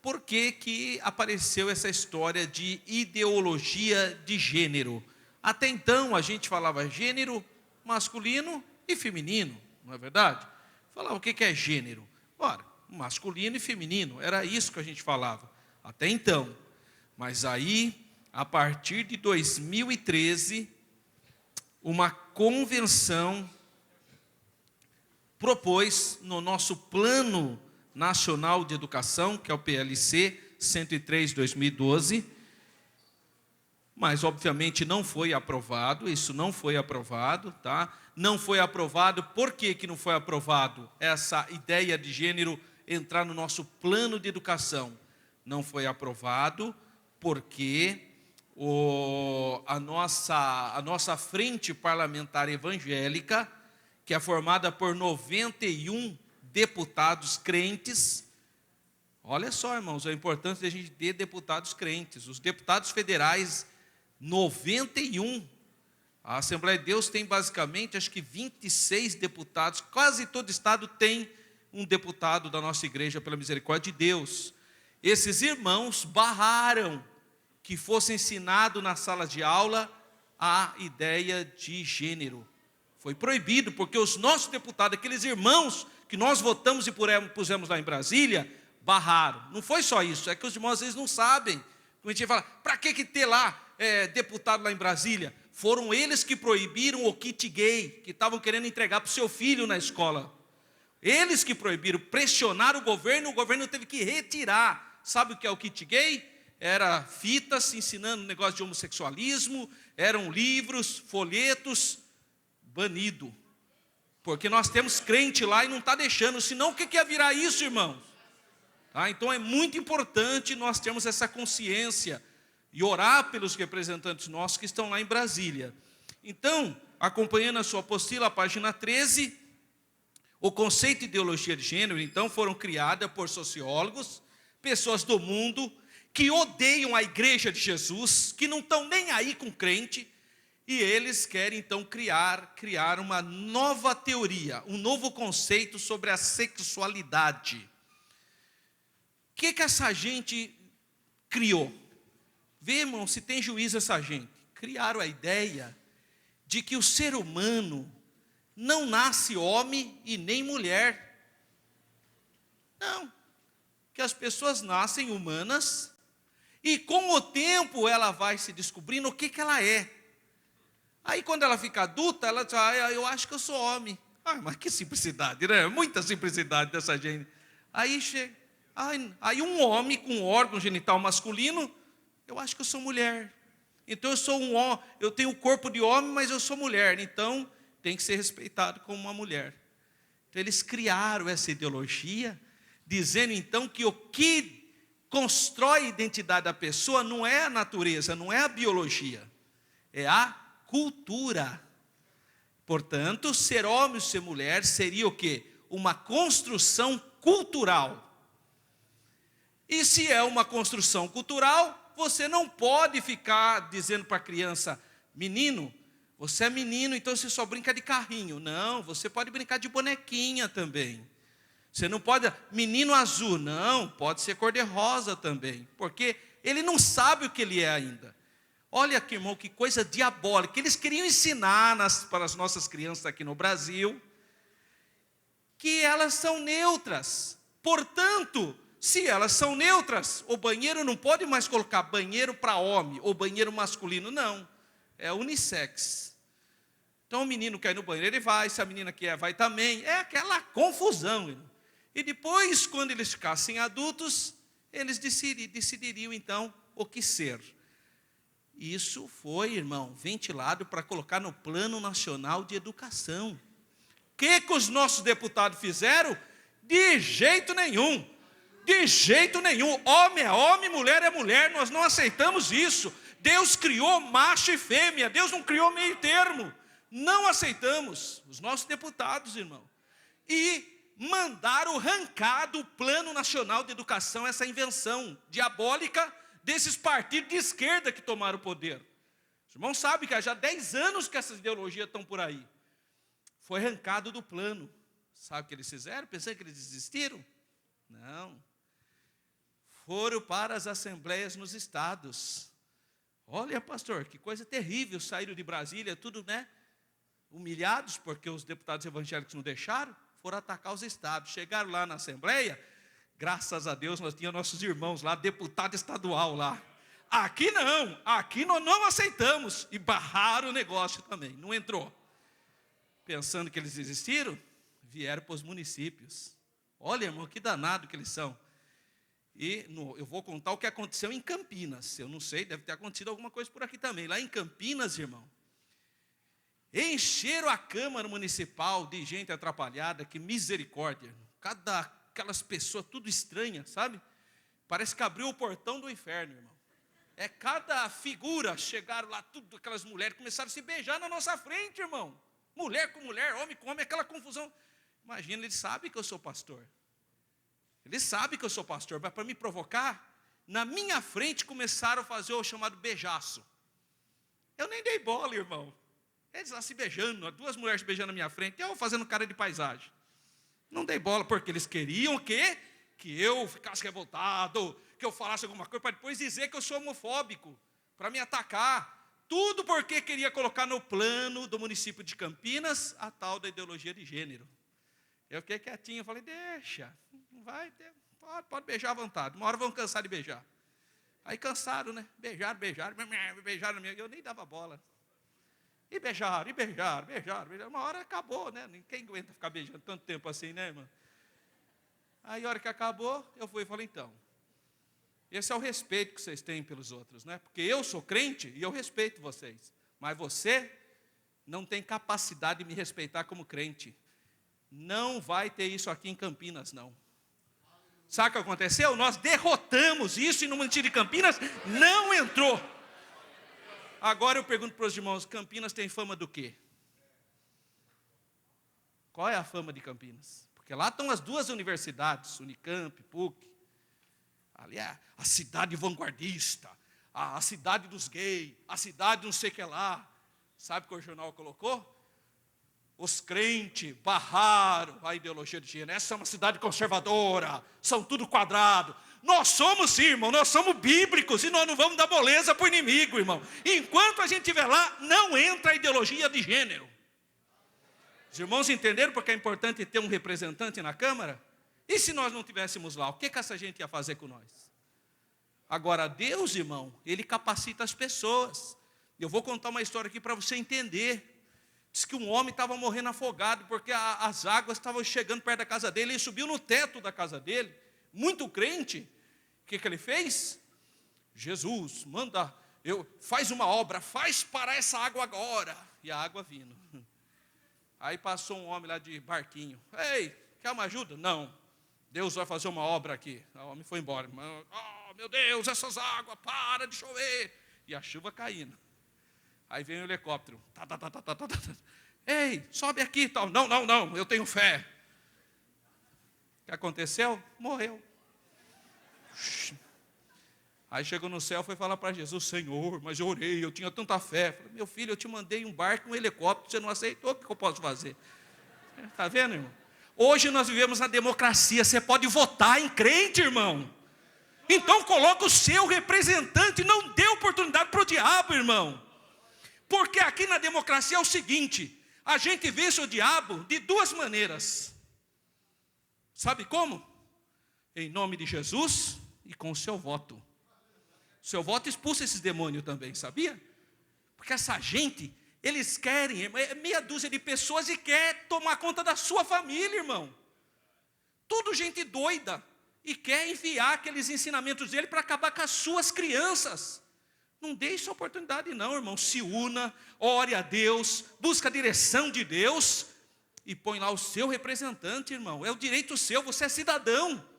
S2: por que apareceu essa história de ideologia de gênero? Até então a gente falava gênero masculino e feminino, não é verdade? Falava, o que é gênero? Ora, masculino e feminino, era isso que a gente falava, até então. Mas aí, a partir de 2013, uma convenção propôs no nosso Plano Nacional de Educação, que é o PLC 103/2012, mas obviamente não foi aprovado, isso não foi aprovado, tá? Não foi aprovado, por que não foi aprovado essa ideia de gênero entrar no nosso plano de educação? Não foi aprovado porque a nossa frente parlamentar evangélica, que é formada por 91 deputados crentes. Olha só, irmãos, a importância de a gente ter deputados crentes. Os deputados federais, 91. A Assembleia de Deus tem basicamente, acho que 26 deputados. Quase todo estado tem um deputado da nossa igreja, pela misericórdia de Deus. Esses irmãos barraram que fosse ensinado na sala de aula a ideia de gênero. Foi proibido, porque os nossos deputados, aqueles irmãos que nós votamos e pusemos lá em Brasília, barraram. Não foi só isso, é que os irmãos às vezes não sabem. Como a gente fala, para que ter lá deputado lá em Brasília? Foram eles que proibiram o kit gay, que estavam querendo entregar para o seu filho na escola. Eles que proibiram, pressionaram o governo teve que retirar. Sabe o que é o kit gay? Era fitas ensinando negócio de homossexualismo, eram livros, folhetos, banido. Porque nós temos crente lá e não está deixando, senão o que ia virar isso, irmãos? Tá? Então é muito importante nós termos essa consciência e orar pelos representantes nossos que estão lá em Brasília. Então, acompanhando a sua apostila, a página 13, o conceito e ideologia de gênero, então, foram criadas por sociólogos, pessoas do mundo, que odeiam a igreja de Jesus, que não estão nem aí com crente, e eles querem, então, criar uma nova teoria, um novo conceito sobre a sexualidade. O que essa gente criou? Vê, irmão, se tem juízo essa gente. Criaram a ideia de que o ser humano não nasce homem e nem mulher. Não. Que as pessoas nascem humanas e com o tempo ela vai se descobrindo o que ela é. Aí quando ela fica adulta, ela diz, eu acho que eu sou homem. Mas que simplicidade, né? Muita simplicidade dessa gente. Aí chega, aí um homem com órgão genital masculino, eu acho que eu sou mulher. Então eu tenho o corpo de homem, mas eu sou mulher. Então tem que ser respeitado como uma mulher. Então eles criaram essa ideologia, dizendo então que o que constrói a identidade da pessoa não é a natureza, não é a biologia, é a cultura. Portanto, ser homem ou ser mulher seria o quê? Uma construção cultural. E se é uma construção cultural, você não pode ficar dizendo para a criança, menino, você é menino, então você só brinca de carrinho. Não, você pode brincar de bonequinha também. Você não pode, menino azul, não, pode ser cor-de-rosa também, porque ele não sabe o que ele é ainda. Olha aqui, irmão, que coisa diabólica. Eles queriam ensinar para as nossas crianças aqui no Brasil que elas são neutras. Portanto, se elas são neutras, o banheiro não pode mais colocar banheiro para homem ou banheiro masculino, não. É unissex. Então o menino quer ir no banheiro, ele vai, se a menina quer, vai também. É aquela confusão, irmão. E depois, quando eles ficassem adultos, eles decidiriam então o que ser. Isso foi, irmão, ventilado para colocar no Plano Nacional de Educação. O que os nossos deputados fizeram? De jeito nenhum. De jeito nenhum. Homem é homem, mulher é mulher. Nós não aceitamos isso. Deus criou macho e fêmea. Deus não criou meio termo. Não aceitamos. Os nossos deputados, irmão. E mandaram arrancar do Plano Nacional de Educação essa invenção diabólica desses partidos de esquerda que tomaram o poder. Os irmãos sabem que há já 10 anos que essas ideologias estão por aí. Foi arrancado do plano. Sabe o que eles fizeram? Pensando que eles desistiram? Não. Foram para as assembleias nos estados. Olha, pastor, que coisa terrível. Saíram de Brasília, tudo, né? Humilhados, porque os deputados evangélicos não deixaram. foram atacar os estados. Chegaram lá na Assembleia, graças a Deus nós tínhamos nossos irmãos lá, deputado estadual lá. Aqui não, aqui nós não aceitamos. E barraram o negócio também, não entrou. Pensando que eles existiram, vieram para os municípios. Olha, irmão, que danado que eles são. E eu vou contar o que aconteceu em Campinas. Eu não sei, deve ter acontecido alguma coisa por aqui também. Lá em Campinas, irmão, encheram a Câmara Municipal de gente atrapalhada, que misericórdia. Aquelas pessoas tudo estranhas, sabe? Parece que abriu o portão do inferno, irmão. Cada figura, chegaram lá, tudo aquelas mulheres, começaram a se beijar na nossa frente, irmão. Mulher com mulher, homem com homem, aquela confusão. Imagina, eles sabem que eu sou pastor. Eles sabem que eu sou pastor, mas para me provocar, na minha frente começaram a fazer o chamado beijaço. Eu nem dei bola, irmão. Eles lá se beijando, duas mulheres se beijando na minha frente, eu fazendo cara de paisagem. Não dei bola, porque eles queriam que eu ficasse revoltado, que eu falasse alguma coisa, para depois dizer que eu sou homofóbico, para me atacar. Tudo porque queria colocar no plano do município de Campinas a tal da ideologia de gênero. Eu fiquei quietinho, falei, deixa, não vai, pode beijar à vontade, uma hora vão cansar de beijar. Aí cansaram, né? Beijaram na minha, eu nem dava bola. E beijaram. Uma hora acabou, né? Ninguém aguenta ficar beijando tanto tempo assim, né, irmão? Aí a hora que acabou, eu fui e falei, então, esse é o respeito que vocês têm pelos outros, né? Porque eu sou crente e eu respeito vocês. Mas você não tem capacidade de me respeitar como crente. Não vai ter isso aqui em Campinas, não. Sabe o que aconteceu? Nós derrotamos isso e no município de Campinas não entrou. Agora eu pergunto para os irmãos, Campinas tem fama do quê? Qual é a fama de Campinas? Porque lá estão as duas universidades, Unicamp, PUC. Ali é a cidade vanguardista, a cidade dos gays, a cidade não sei o que lá. Sabe o que o jornal colocou? Os crentes barraram a ideologia de gênero. Essa é uma cidade conservadora, são tudo quadrado. Nós somos sim, irmão, nós somos bíblicos e nós não vamos dar moleza para o inimigo, irmão. Enquanto a gente estiver lá, não entra a ideologia de gênero. Os irmãos entenderam porque é importante ter um representante na Câmara? E se nós não estivéssemos lá, o que essa gente ia fazer com nós? Agora, Deus, irmão, Ele capacita as pessoas. Eu vou contar uma história aqui para você entender. Diz que um homem estava morrendo afogado, porque as águas estavam chegando perto da casa dele. Ele subiu no teto da casa dele, muito crente. O que ele fez? Jesus, faz uma obra, faz parar essa água agora. E a água vindo. Aí passou um homem lá de barquinho. Ei, quer uma ajuda? Não. Deus vai fazer uma obra aqui. O homem foi embora. Oh, meu Deus, essas águas, para de chover. E a chuva caindo. Aí vem o helicóptero. Ei, sobe aqui e tal. Não, eu tenho fé. O que aconteceu? Morreu. Aí chegou no céu, foi falar para Jesus, Senhor, mas eu orei, eu tinha tanta fé. Falei, meu filho, eu te mandei um barco, um helicóptero, você não aceitou, o que eu posso fazer? Está vendo, irmão? Hoje nós vivemos na democracia, você pode votar em crente, irmão. Então coloca o seu representante, não dê oportunidade para o diabo, irmão. Porque aqui na democracia é o seguinte, a gente vence o diabo de duas maneiras. Sabe como? Em nome de Jesus e com o seu voto. O seu voto expulsa esses demônios também, sabia? Porque essa gente, eles querem, meia dúzia de pessoas e quer tomar conta da sua família, irmão. Tudo gente doida e quer enviar aqueles ensinamentos dele para acabar com as suas crianças. Não deixe a oportunidade não, irmão. Se una, ore a Deus, busca a direção de Deus e põe lá o seu representante, irmão. É o direito seu, você é cidadão.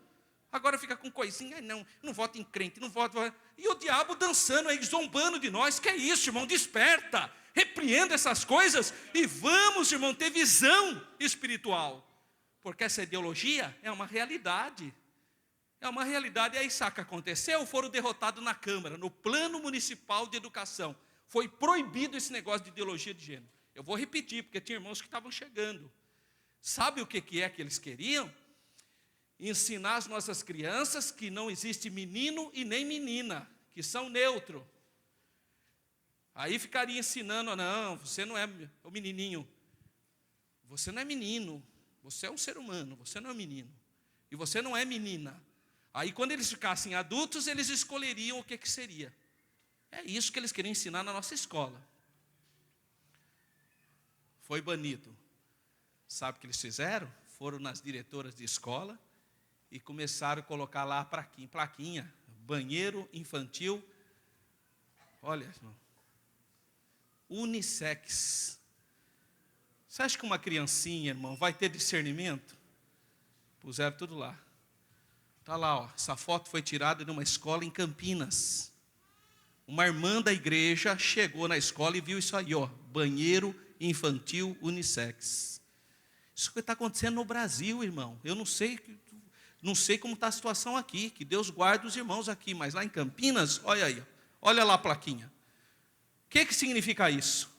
S2: Agora fica com coisinha, não vota em crente, não vota. E o diabo dançando aí, zombando de nós. Que é isso, irmão? Desperta, repreenda essas coisas e vamos, irmão, ter visão espiritual. Porque essa ideologia é uma realidade. É uma realidade. E aí, sabe o que aconteceu? Foram derrotados na Câmara, no Plano Municipal de Educação. Foi proibido esse negócio de ideologia de gênero. Eu vou repetir, porque tinha irmãos que estavam chegando. Sabe o que é que eles queriam? Ensinar as nossas crianças que não existe menino e nem menina, que são neutro. Aí ficaria ensinando, não, você não é o menininho. Você não é menino, Você é um ser humano, você não é menino. E você não é menina. Aí quando eles ficassem adultos, eles escolheriam o que seria. É isso que eles queriam ensinar na nossa escola. Foi banido. Sabe o que eles fizeram? Foram nas diretoras de escola e começaram a colocar lá a plaquinha, banheiro infantil. Olha, irmão, unissex. Você acha que uma criancinha, irmão, vai ter discernimento? Puseram tudo lá. Está lá, ó, essa foto foi tirada de uma escola em Campinas. Uma irmã da igreja chegou na escola e viu isso aí, ó, banheiro infantil unissex. Isso que está acontecendo no Brasil, irmão. Eu não sei como está a situação aqui, que Deus guarde os irmãos aqui, mas lá em Campinas, olha aí, olha lá a plaquinha. O que significa isso?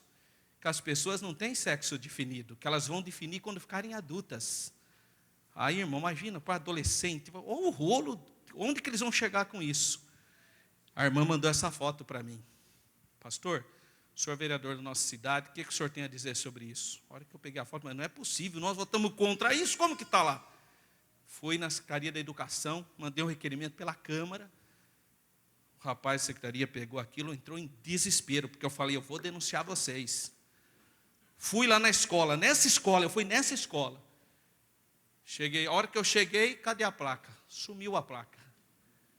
S2: Que as pessoas não têm sexo definido, que elas vão definir quando ficarem adultas. Aí, irmão, imagina, para adolescente, ou o rolo, onde que eles vão chegar com isso? A irmã mandou essa foto para mim. Pastor, o senhor é vereador da nossa cidade, o que o senhor tem a dizer sobre isso? A hora que eu peguei a foto, mas não é possível, nós votamos contra isso, como que está lá? Fui na Secretaria da Educação, mandei um requerimento pela Câmara. O rapaz da secretaria pegou aquilo, entrou em desespero, porque eu falei, eu vou denunciar vocês. Fui lá na escola, eu fui nessa escola. Cheguei, a hora que eu cheguei, cadê a placa? Sumiu a placa.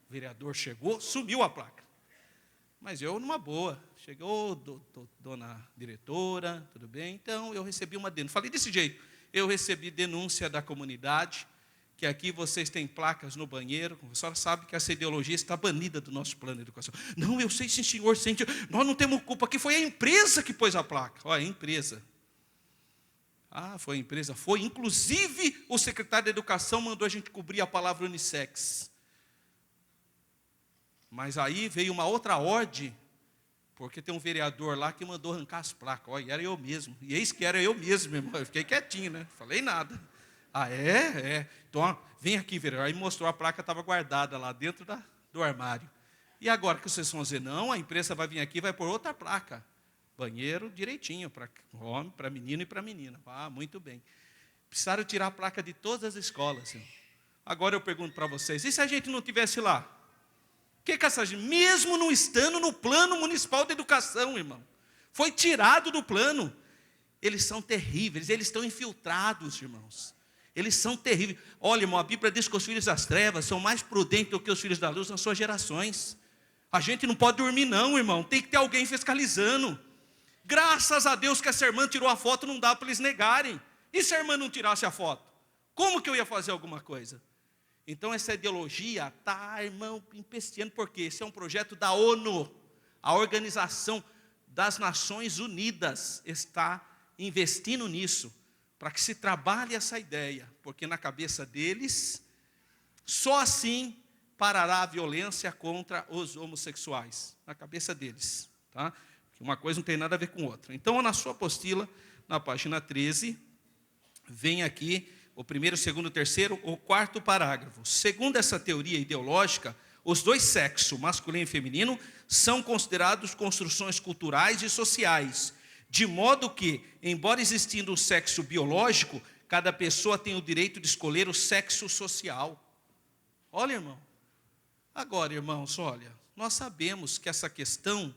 S2: O vereador chegou, sumiu a placa. Mas eu numa boa. Chegou, dona diretora, tudo bem? Então eu recebi uma denúncia. Falei desse jeito, eu recebi denúncia da comunidade, que aqui vocês têm placas no banheiro, a senhora sabe que essa ideologia está banida do nosso plano de educação. Não, eu sei sim, senhor, nós não temos culpa, aqui foi a empresa que pôs a placa. Olha, a empresa. Ah, foi a empresa? Foi, inclusive o secretário da Educação mandou a gente cobrir a palavra unissex. Mas aí veio uma outra ordem, porque tem um vereador lá que mandou arrancar as placas. Olha, era eu mesmo, e eis que era eu mesmo, meu irmão. Eu fiquei quietinho, né? Falei nada. Ah, é? Então, ó, vem aqui, vereador. Aí mostrou a placa, estava guardada lá dentro do armário. E agora que vocês vão dizer, não, a imprensa vai vir aqui e vai pôr outra placa. Banheiro direitinho, para homem, para menino e para menina. Ah, muito bem. Precisaram tirar a placa de todas as escolas. Senhor. Agora eu pergunto para vocês, e se a gente não tivesse lá? O que essa gente, mesmo não estando no plano municipal de educação, irmão, foi tirado do plano. Eles são terríveis, eles estão infiltrados, irmãos. Eles são terríveis. Olha, irmão, a Bíblia diz que os filhos das trevas são mais prudentes do que os filhos da luz nas suas gerações. A gente não pode dormir não, irmão. Tem que ter alguém fiscalizando. Graças a Deus que essa irmã tirou a foto, não dá para eles negarem. E se a irmã não tirasse a foto? Como que eu ia fazer alguma coisa? Então essa ideologia está, irmão, empesteando, porque esse é um projeto da ONU. A Organização das Nações Unidas está investindo nisso, para que se trabalhe essa ideia, porque na cabeça deles, só assim parará a violência contra os homossexuais, na cabeça deles, tá? Uma coisa não tem nada a ver com outra. Então, na sua apostila, na página 13, vem aqui o primeiro, segundo, terceiro, o quarto parágrafo. Segundo essa teoria ideológica, os dois sexos, masculino e feminino, são considerados construções culturais e sociais, de modo que, embora existindo um sexo biológico, cada pessoa tem o direito de escolher o sexo social. Olha, irmão. Agora, irmãos, olha, nós sabemos que essa questão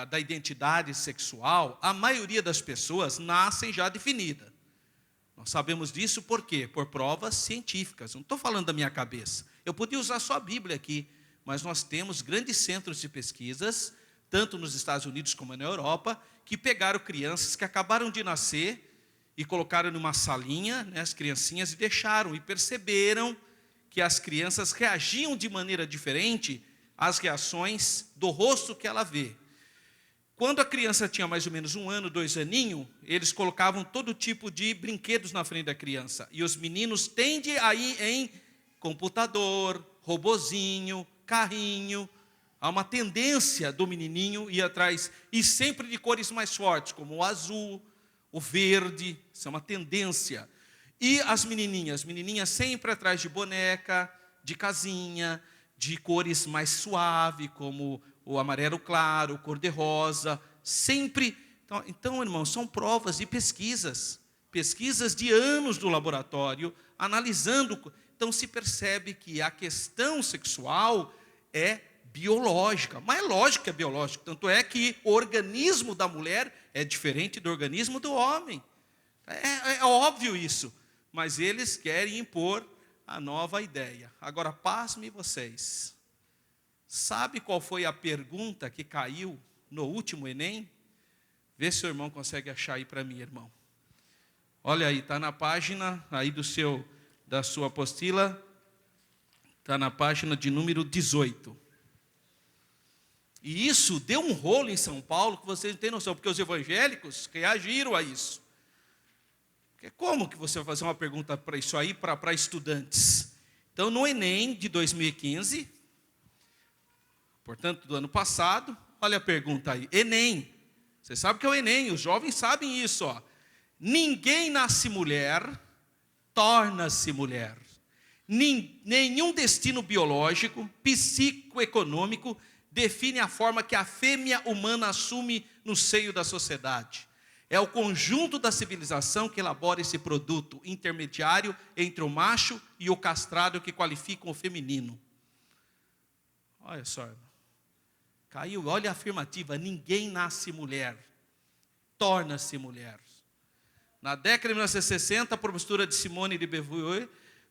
S2: da identidade sexual, a maioria das pessoas nascem já definida. Nós sabemos disso por quê? Por provas científicas. Não estou falando da minha cabeça. Eu podia usar só a Bíblia aqui, mas nós temos grandes centros de pesquisas, tanto nos Estados Unidos como na Europa, que pegaram crianças que acabaram de nascer e colocaram numa salinha, né, as criancinhas, e deixaram, e perceberam que as crianças reagiam de maneira diferente às reações do rosto que ela vê. Quando a criança tinha mais ou menos 1 ano, 2 aninhos, eles colocavam todo tipo de brinquedos na frente da criança. E os meninos tendem a ir em computador, robozinho, carrinho. Há uma tendência do menininho ir atrás, e sempre de cores mais fortes, como o azul, o verde, isso é uma tendência. E as menininhas sempre atrás de boneca, de casinha, de cores mais suaves, como o amarelo claro, o cor-de-rosa, sempre. Então, irmãos, são provas e pesquisas pesquisas de anos do laboratório, analisando. Então se percebe que a questão sexual é biológica, mas é lógico que é biológico, tanto é que o organismo da mulher é diferente do organismo do homem. É óbvio isso, mas eles querem impor a nova ideia. Agora, pasmem vocês, sabe qual foi a pergunta que caiu no último Enem? Vê se o irmão consegue achar aí para mim, irmão. Olha aí, está na página aí da sua apostila, está na página de número 18. E isso deu um rolo em São Paulo que vocês não têm noção, porque os evangélicos reagiram a isso. Porque como que você vai fazer uma pergunta para isso aí, para estudantes? Então, no Enem de 2015, portanto, do ano passado, olha a pergunta aí, Enem. Você sabe que é o Enem, os jovens sabem isso, ó. Ninguém nasce mulher, torna-se mulher. Nenhum destino biológico, psicoeconômico, define a forma que a fêmea humana assume no seio da sociedade. É o conjunto da civilização que elabora esse produto intermediário entre o macho e o castrado que qualificam o feminino. Olha só, irmão. Caiu, olha a afirmativa, ninguém nasce mulher, torna-se mulher. Na década de 1960, a postura de Simone de Beauvoir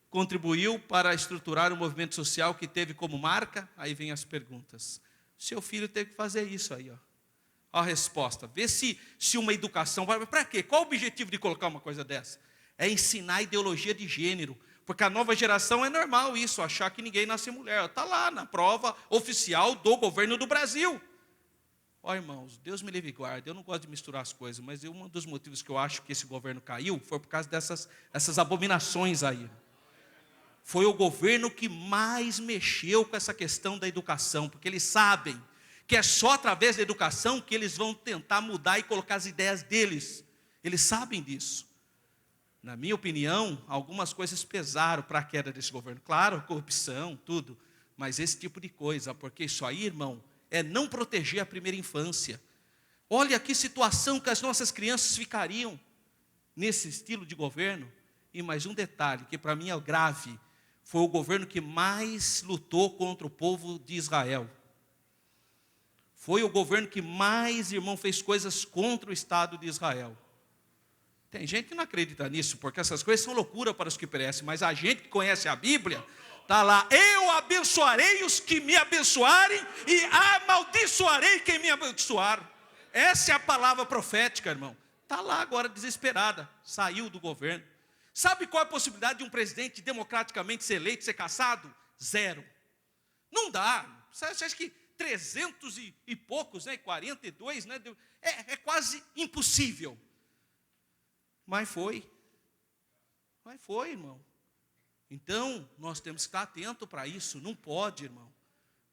S2: contribuiu para estruturar um movimento social que teve como marca, aí vem as perguntas. Seu filho teve que fazer isso aí, ó. Ó a resposta. Vê se uma educação... Para quê? Qual o objetivo de colocar uma coisa dessa? É ensinar ideologia de gênero. Porque a nova geração é normal isso, achar que ninguém nasce mulher. Está lá na prova oficial do governo do Brasil. Ó, irmãos, Deus me livre e guarde. Eu não gosto de misturar as coisas, mas um dos motivos que eu acho que esse governo caiu foi por causa dessas abominações aí. Foi o governo que mais mexeu com essa questão da educação, porque eles sabem que é só através da educação que eles vão tentar mudar e colocar as ideias deles. Eles sabem disso. Na minha opinião, algumas coisas pesaram para a queda desse governo. Claro, corrupção, tudo, mas esse tipo de coisa, porque isso aí, irmão, é não proteger a primeira infância. Olha que situação que as nossas crianças ficariam nesse estilo de governo. E mais um detalhe, que para mim é grave, foi o governo que mais lutou contra o povo de Israel. Foi o governo que mais, irmão, fez coisas contra o Estado de Israel. Tem gente que não acredita nisso, porque essas coisas são loucura para os que perecem, mas a gente que conhece a Bíblia, está lá, eu abençoarei os que me abençoarem e amaldiçoarei quem me abençoar. Essa é a palavra profética, irmão. Está lá agora desesperada, saiu do governo. Sabe qual é a possibilidade de um presidente democraticamente ser eleito, ser cassado? Zero. Não dá. Você acha que 300 e poucos, né, 42, né, é quase impossível. Mas foi, irmão. Então, nós temos que estar atento para isso. Não pode, irmão.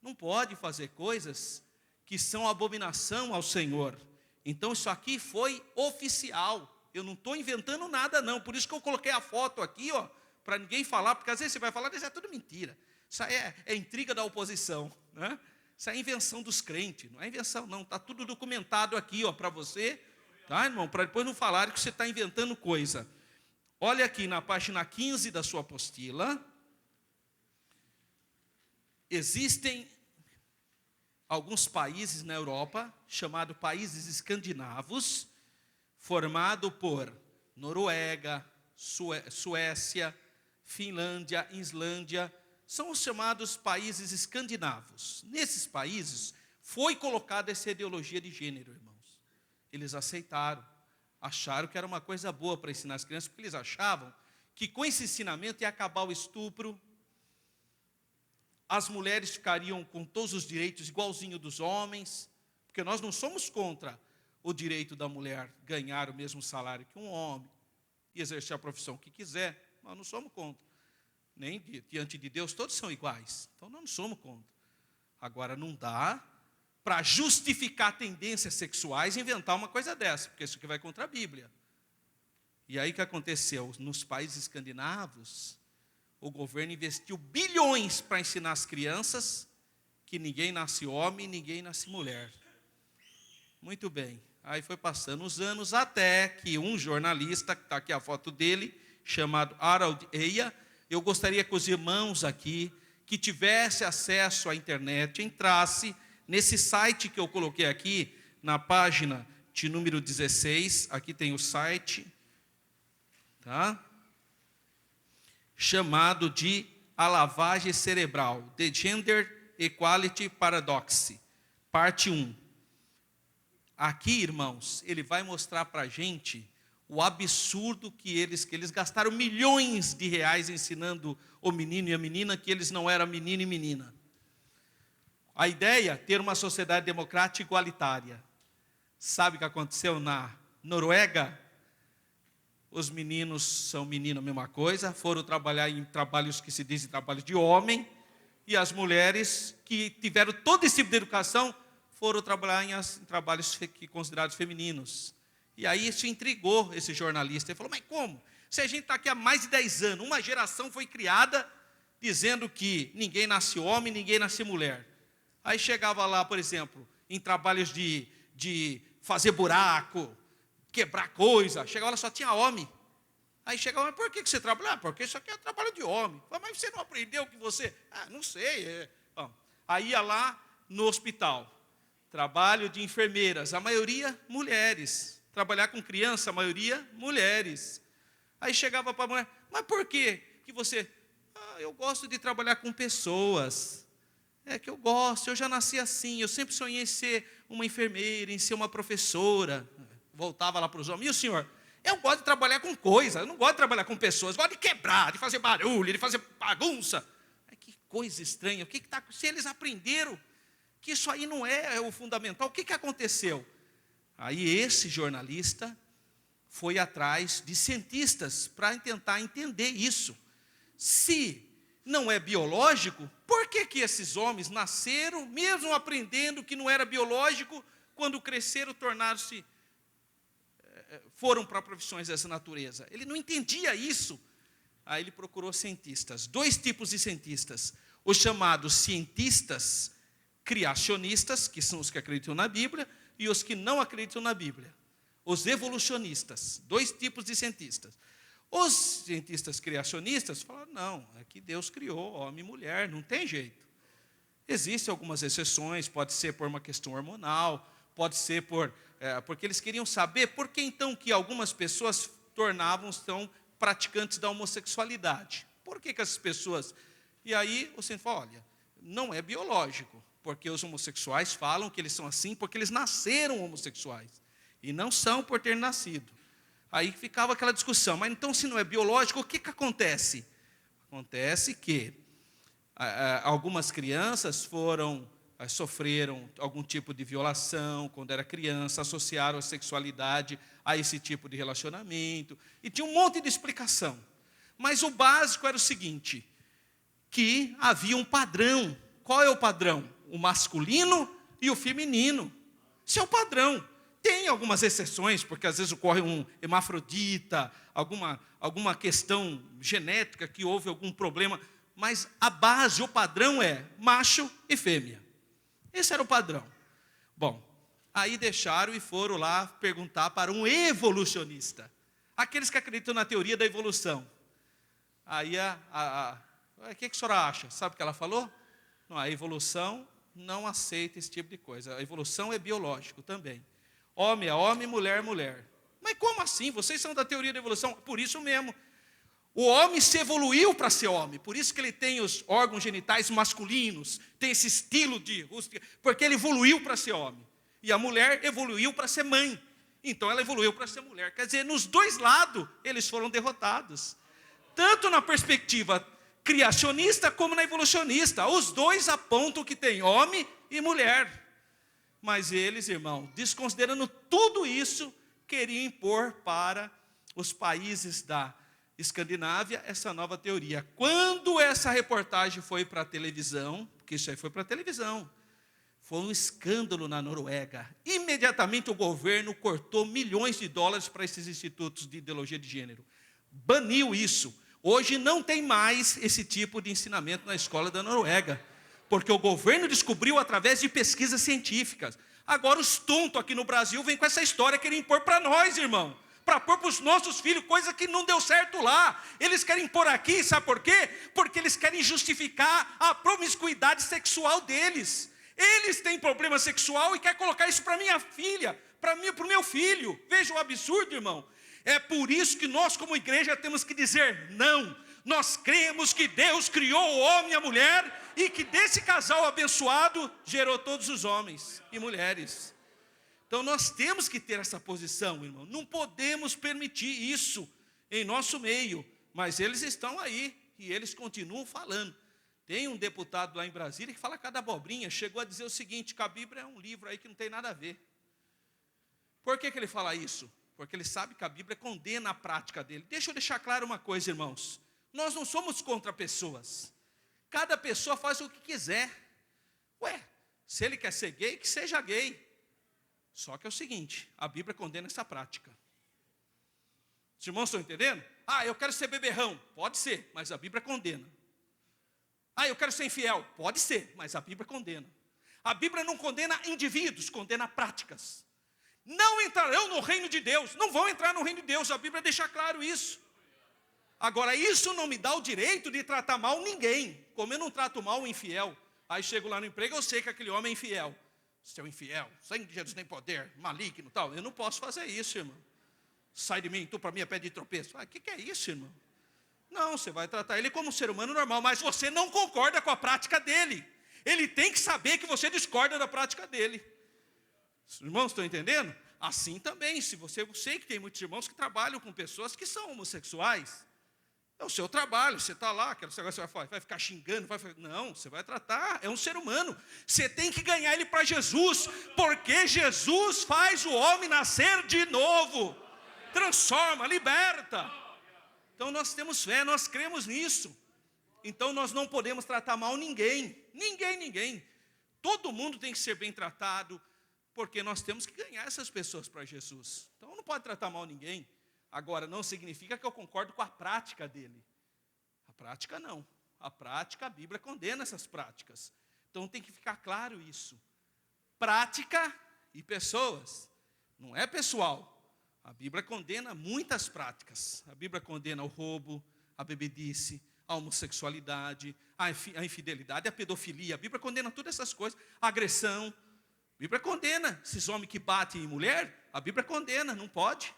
S2: Não pode fazer coisas que são abominação ao Senhor. Então, isso aqui foi oficial. Eu não estou inventando nada, não. Por isso que eu coloquei a foto aqui, ó, para ninguém falar, porque às vezes você vai falar, isso é tudo mentira. Isso aí é intriga da oposição, né? Isso é invenção dos crentes. Não é invenção, não. Está tudo documentado aqui, ó, para você. Tá, irmão? Para depois não falarem que você está inventando coisa. Olha aqui na página 15 da sua apostila. Existem alguns países na Europa, chamados países escandinavos, formado por Noruega, Suécia, Finlândia, Islândia, são os chamados países escandinavos. Nesses países foi colocada essa ideologia de gênero, irmãos. Eles aceitaram, acharam que era uma coisa boa para ensinar as crianças, porque eles achavam que com esse ensinamento ia acabar o estupro, as mulheres ficariam com todos os direitos igualzinho dos homens, porque nós não somos contra o direito da mulher ganhar o mesmo salário que um homem e exercer a profissão que quiser. Nós não somos contra. Nem diante de Deus todos são iguais. Então nós não somos contra. Agora não dá para justificar tendências sexuais e inventar uma coisa dessa, porque isso aqui vai contra a Bíblia. E aí o que aconteceu? Nos países escandinavos, o governo investiu bilhões para ensinar as crianças que ninguém nasce homem e ninguém nasce mulher. Muito bem. Aí foi passando os anos até que um jornalista, que está aqui a foto dele, chamado Harold Eia, eu gostaria que os irmãos aqui, que tivesse acesso à internet, entrasse nesse site que eu coloquei aqui, na página de número 16, aqui tem o site, tá? Chamado de A Lavagem Cerebral, The Gender Equality Paradox, parte 1. Aqui, irmãos, ele vai mostrar para a gente o absurdo que eles gastaram milhões de reais ensinando o menino e a menina que eles não eram menino e menina. A ideia, ter uma sociedade democrática igualitária. Sabe o que aconteceu na Noruega? Os meninos são menino, a mesma coisa, foram trabalhar em trabalhos que se dizem trabalho de homem, e as mulheres que tiveram todo esse tipo de educação foram trabalhar em trabalhos considerados femininos. E aí isso intrigou esse jornalista. Ele falou, mas como? Se a gente está aqui há mais de 10 anos, uma geração foi criada dizendo que ninguém nasce homem, ninguém nasce mulher. Aí chegava lá, por exemplo, em trabalhos de fazer buraco, quebrar coisa, chegava lá só tinha homem. Aí chegava, mas por que você trabalha? Porque isso aqui é trabalho de homem. Mas você não aprendeu que você... não sei. Aí ia lá no hospital, trabalho de enfermeiras, a maioria mulheres. Trabalhar com criança, a maioria mulheres. Aí chegava para a mulher, mas por que você... eu gosto de trabalhar com pessoas. É que eu gosto, eu já nasci assim, eu sempre sonhei em ser uma enfermeira, em ser uma professora. Voltava lá para os homens, e o senhor? Eu gosto de trabalhar com coisa, eu não gosto de trabalhar com pessoas, eu gosto de quebrar, de fazer barulho, de fazer bagunça. Que coisa estranha, se eles aprenderam que isso aí não é o fundamental, o que aconteceu? Aí esse jornalista foi atrás de cientistas para tentar entender isso. Se não é biológico, por que esses homens nasceram, mesmo aprendendo que não era biológico, quando cresceram, foram para profissões dessa natureza? Ele não entendia isso. Aí ele procurou cientistas, 2 tipos de cientistas, os chamados cientistas criacionistas, que são os que acreditam na Bíblia, e os que não acreditam na Bíblia. Os evolucionistas, 2 tipos de cientistas. Os cientistas criacionistas falaram, não, é que Deus criou homem e mulher, não tem jeito. Existem algumas exceções, pode ser por uma questão hormonal, pode ser porque eles queriam saber por que então que algumas pessoas tornavam-se praticantes da homossexualidade. Por que essas pessoas... E aí o cientista falou, olha, não é biológico, porque os homossexuais falam que eles são assim porque eles nasceram homossexuais, e não são por ter nascido. Aí ficava aquela discussão, mas então se não é biológico, o que acontece? Acontece que algumas crianças sofreram algum tipo de violação quando era criança, associaram a sexualidade a esse tipo de relacionamento, e tinha um monte de explicação. Mas o básico era o seguinte, que havia um padrão. Qual é o padrão? O masculino e o feminino. Esse é o padrão. Tem algumas exceções, porque às vezes ocorre um hermafrodita, alguma questão genética que houve algum problema, mas a base, o padrão é macho e fêmea. Esse era o padrão. Bom, aí deixaram e foram lá perguntar para um evolucionista, aqueles que acreditam na teoria da evolução. Aí o que a senhora acha? Sabe o que ela falou? Não, a evolução não aceita esse tipo de coisa. A evolução é biológico também. Homem é homem, mulher é mulher. Mas como assim? Vocês são da teoria da evolução? Por isso mesmo. O homem se evoluiu para ser homem. Por isso que ele tem os órgãos genitais masculinos. Tem esse estilo de... Porque ele evoluiu para ser homem. E a mulher evoluiu para ser mãe. Então ela evoluiu para ser mulher. Quer dizer, nos 2 lados, eles foram derrotados. Tanto na perspectiva criacionista como na evolucionista. Os 2 apontam que tem homem e mulher. Mas eles, irmão, desconsiderando tudo isso, queriam impor para os países da Escandinávia essa nova teoria. Quando essa reportagem foi para a televisão, porque isso aí foi para a televisão, foi um escândalo na Noruega. Imediatamente o governo cortou milhões de dólares para esses institutos de ideologia de gênero. Baniu isso. Hoje não tem mais esse tipo de ensinamento na escola da Noruega, porque o governo descobriu através de pesquisas científicas. Agora os tontos aqui no Brasil vêm com essa história, querem impor para nós, irmão. Para pôr para os nossos filhos, coisa que não deu certo lá. Eles querem pôr aqui, sabe por quê? Porque eles querem justificar a promiscuidade sexual deles. Eles têm problema sexual e querem colocar isso para minha filha, para o meu filho. Veja o absurdo, irmão. É por isso que nós, como igreja, temos que dizer não. Nós cremos que Deus criou o homem e a mulher e que desse casal abençoado gerou todos os homens e mulheres. Então nós temos que ter essa posição, irmão. Não podemos permitir isso em nosso meio. Mas eles estão aí e eles continuam falando. Tem um deputado lá em Brasília que fala cada abobrinha. Chegou a dizer o seguinte, que a Bíblia é um livro aí que não tem nada a ver. Por que ele fala isso? Porque ele sabe que a Bíblia condena a prática dele. Deixa eu deixar claro uma coisa, irmãos. Nós não somos contra pessoas. Cada pessoa faz o que quiser. Ué, se ele quer ser gay, que seja gay. Só que é o seguinte, a Bíblia condena essa prática. Os irmãos estão entendendo? Eu quero ser beberrão. Pode ser, mas a Bíblia condena. Eu quero ser infiel. Pode ser, mas a Bíblia condena. A Bíblia não condena indivíduos, condena práticas. Não entrarão no reino de Deus. Não vão entrar no reino de Deus. A Bíblia deixa claro isso. Agora, isso não me dá o direito de tratar mal ninguém. Como eu não trato mal o infiel. Aí chego lá no emprego, eu sei que aquele homem é infiel. Seu infiel, sangue de Jesus tem poder, maligno e tal. Eu não posso fazer isso, irmão. Sai de mim, tu para mim é pé de tropeço. O que é isso, irmão? Não, você vai tratar ele como um ser humano normal, mas você não concorda com a prática dele. Ele tem que saber que você discorda da prática dele. Os irmãos estão entendendo? Assim também, se você, eu sei que tem muitos irmãos que trabalham com pessoas que são homossexuais. É o seu trabalho, você está lá, aquele negócio vai ficar xingando, não, você vai tratar, é um ser humano. Você tem que ganhar ele para Jesus, porque Jesus faz o homem nascer de novo, transforma, liberta. Então nós temos fé, nós cremos nisso. Então nós não podemos tratar mal ninguém. Todo mundo tem que ser bem tratado, porque nós temos que ganhar essas pessoas para Jesus. Então não pode tratar mal ninguém. Agora, não significa que eu concordo com a prática dele. A prática não. A prática, a Bíblia condena essas práticas. Então tem que ficar claro isso. Prática e pessoas. Não é pessoal. A Bíblia condena muitas práticas. A Bíblia condena o roubo, a bebedice, a homossexualidade, a infidelidade, a pedofilia. A Bíblia condena todas essas coisas. A agressão. A Bíblia condena. Esses homens que batem em mulher, a Bíblia condena. Não pode.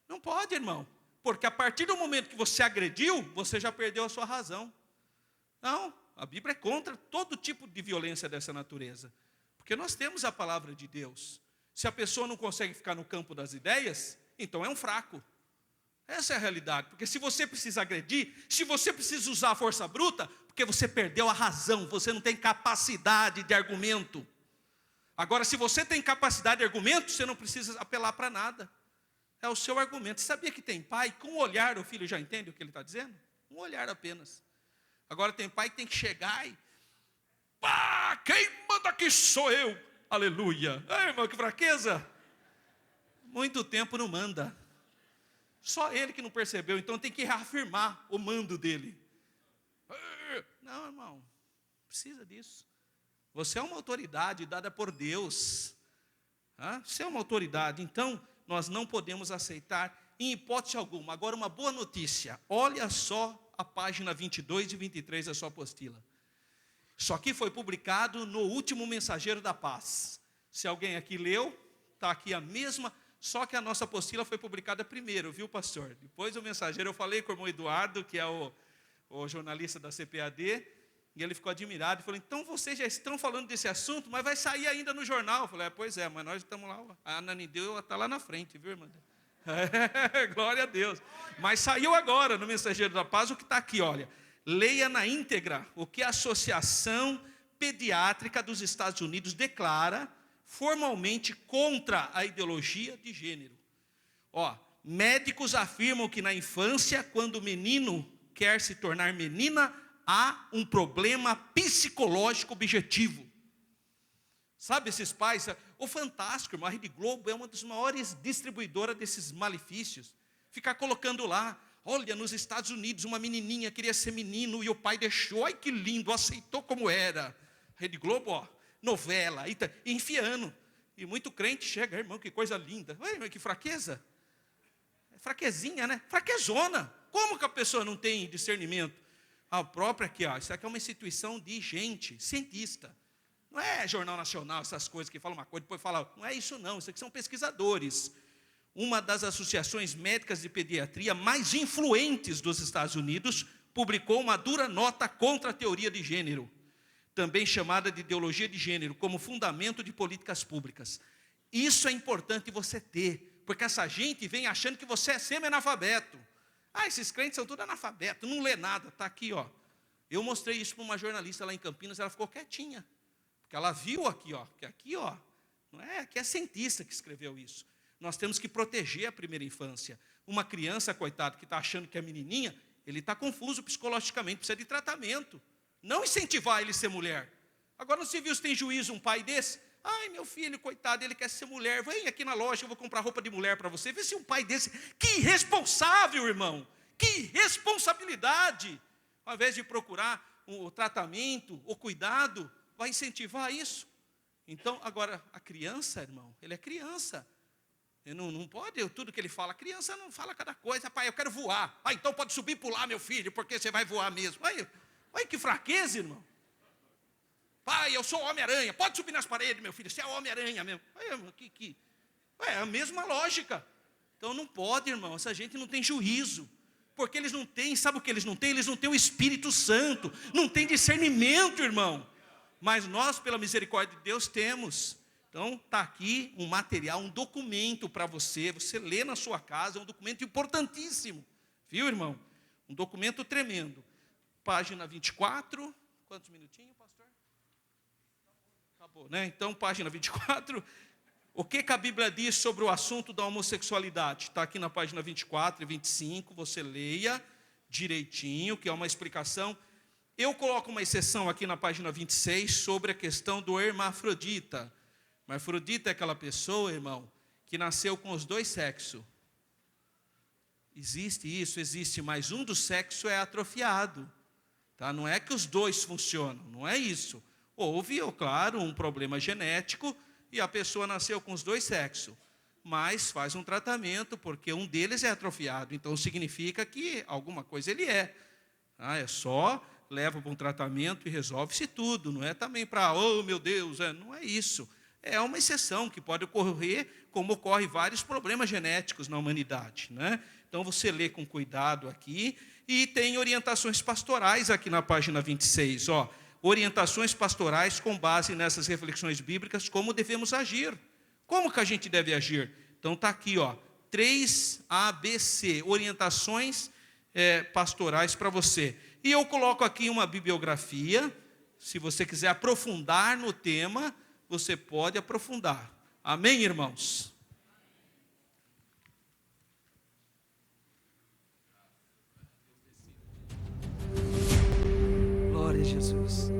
S2: Não pode, irmão. Porque a partir do momento que você agrediu, você já perdeu a sua razão. Não, a Bíblia é contra todo tipo de violência dessa natureza. Porque nós temos a palavra de Deus. Se a pessoa não consegue ficar no campo das ideias, então é um fraco. Essa é a realidade. Porque se você precisa agredir, se você precisa usar a força bruta, porque você perdeu a razão, você não tem capacidade de argumento. Agora, se você tem capacidade de argumento, você não precisa apelar para nada. É o seu argumento. Você sabia que tem pai, com um olhar o filho já entende o que ele está dizendo? Um olhar apenas. Agora tem pai que tem que chegar e... quem manda aqui sou eu. Aleluia. Irmão, que fraqueza. Muito tempo não manda. Só ele que não percebeu. Então tem que reafirmar o mando dele. Não, irmão. Não precisa disso. Você é uma autoridade dada por Deus. Você é uma autoridade. Então... nós não podemos aceitar em hipótese alguma. Agora, uma boa notícia. Olha só a página 22 e 23 da sua apostila. Isso aqui foi publicado no último Mensageiro da Paz. Se alguém aqui leu, está aqui a mesma, só que a nossa apostila foi publicada primeiro, viu, pastor? Depois o Mensageiro, eu falei com o irmão Eduardo, que é o jornalista da CPAD, e ele ficou admirado e falou, então vocês já estão falando desse assunto, mas vai sair ainda no jornal. Eu falei, pois é, mas nós estamos lá, a Ananideu está lá na frente, viu, irmã? Glória a Deus. Mas saiu agora no Mensageiro da Paz o que está aqui, olha. Leia na íntegra o que a Associação Pediátrica dos Estados Unidos declara formalmente contra a ideologia de gênero. Médicos afirmam que na infância, quando o menino quer se tornar menina, há um problema psicológico objetivo. Sabe esses pais? O Fantástico, irmão, a Rede Globo é uma das maiores distribuidoras desses malefícios. Ficar colocando lá, olha, nos Estados Unidos, uma menininha queria ser menino e o pai deixou. Ai, que lindo, aceitou como era. Rede Globo, novela, e enfiando. E muito crente chega, irmão, que coisa linda. Ué, que fraqueza. É fraquezinha, né? Fraquezona. Como que a pessoa não tem discernimento? A própria aqui, ó, isso aqui é uma instituição de gente, cientista. Não é Jornal Nacional, essas coisas que falam uma coisa, depois falam, não é isso não, isso aqui são pesquisadores. Uma das associações médicas de pediatria mais influentes dos Estados Unidos publicou uma dura nota contra a teoria de gênero, também chamada de ideologia de gênero, como fundamento de políticas públicas. Isso é importante você ter, porque essa gente vem achando que você é semi-analfabeto. Ah, esses crentes são tudo analfabetos, não lê nada, está aqui, ó. Eu mostrei isso para uma jornalista lá em Campinas, ela ficou quietinha, porque ela viu aqui, ó, que aqui, ó, não é, aqui é cientista que escreveu isso. Nós temos que proteger a primeira infância. Uma criança, coitado, que está achando que é menininha, ele está confuso psicologicamente, precisa de tratamento. Não incentivar ele a ser mulher. Agora, não se viu se tem juízo um pai desse? Ai, meu filho, coitado, ele quer ser mulher. Vem aqui na loja, eu vou comprar roupa de mulher para você. Vê se um pai desse... Que irresponsável, irmão. Que responsabilidade. Ao invés de procurar o tratamento, o cuidado, vai incentivar isso. Então, agora, a criança, irmão, ele é criança. Ele não pode, tudo que ele fala, a criança não fala cada coisa. Pai, eu quero voar. Ah, então pode subir e pular, meu filho, porque você vai voar mesmo. Olha que fraqueza, irmão. Pai, eu sou Homem-Aranha, pode subir nas paredes, meu filho, você é Homem-Aranha mesmo. É a mesma lógica. Então não pode, irmão, essa gente não tem juízo. Porque eles não têm, sabe o que eles não têm? Eles não têm o Espírito Santo, não têm discernimento, irmão. Mas nós, pela misericórdia de Deus, temos. Então está aqui um material, um documento para você lê na sua casa, é um documento importantíssimo. Viu, irmão? Um documento tremendo. Página 24, quantos minutinhos, pastor? Acabou, né? Então, página 24, o que a Bíblia diz sobre o assunto da homossexualidade? Está aqui na página 24 e 25, você leia direitinho, que é uma explicação. Eu coloco uma exceção aqui na página 26 sobre a questão do hermafrodita. Hermafrodita é aquela pessoa, irmão, que nasceu com os dois sexos. Existe isso, existe, mas um dos sexos é atrofiado. Tá? Não é que os dois funcionam, não é isso. Houve, claro, um problema genético e a pessoa nasceu com os dois sexos. Mas faz um tratamento, porque um deles é atrofiado. Então significa que alguma coisa ele é. É só, leva para um tratamento e resolve-se tudo. Não é também para, oh meu Deus, não é isso. É uma exceção que pode ocorrer, como ocorre vários problemas genéticos na humanidade, né? Então você lê com cuidado aqui, e tem orientações pastorais aqui na página 26, ó. Orientações pastorais com base nessas reflexões bíblicas, como devemos agir. Como que a gente deve agir? Então está aqui, ó, 3 ABC, orientações pastorais para você. E eu coloco aqui uma bibliografia, se você quiser aprofundar no tema, você pode aprofundar. Amém, irmãos?
S1: Glória a Jesus.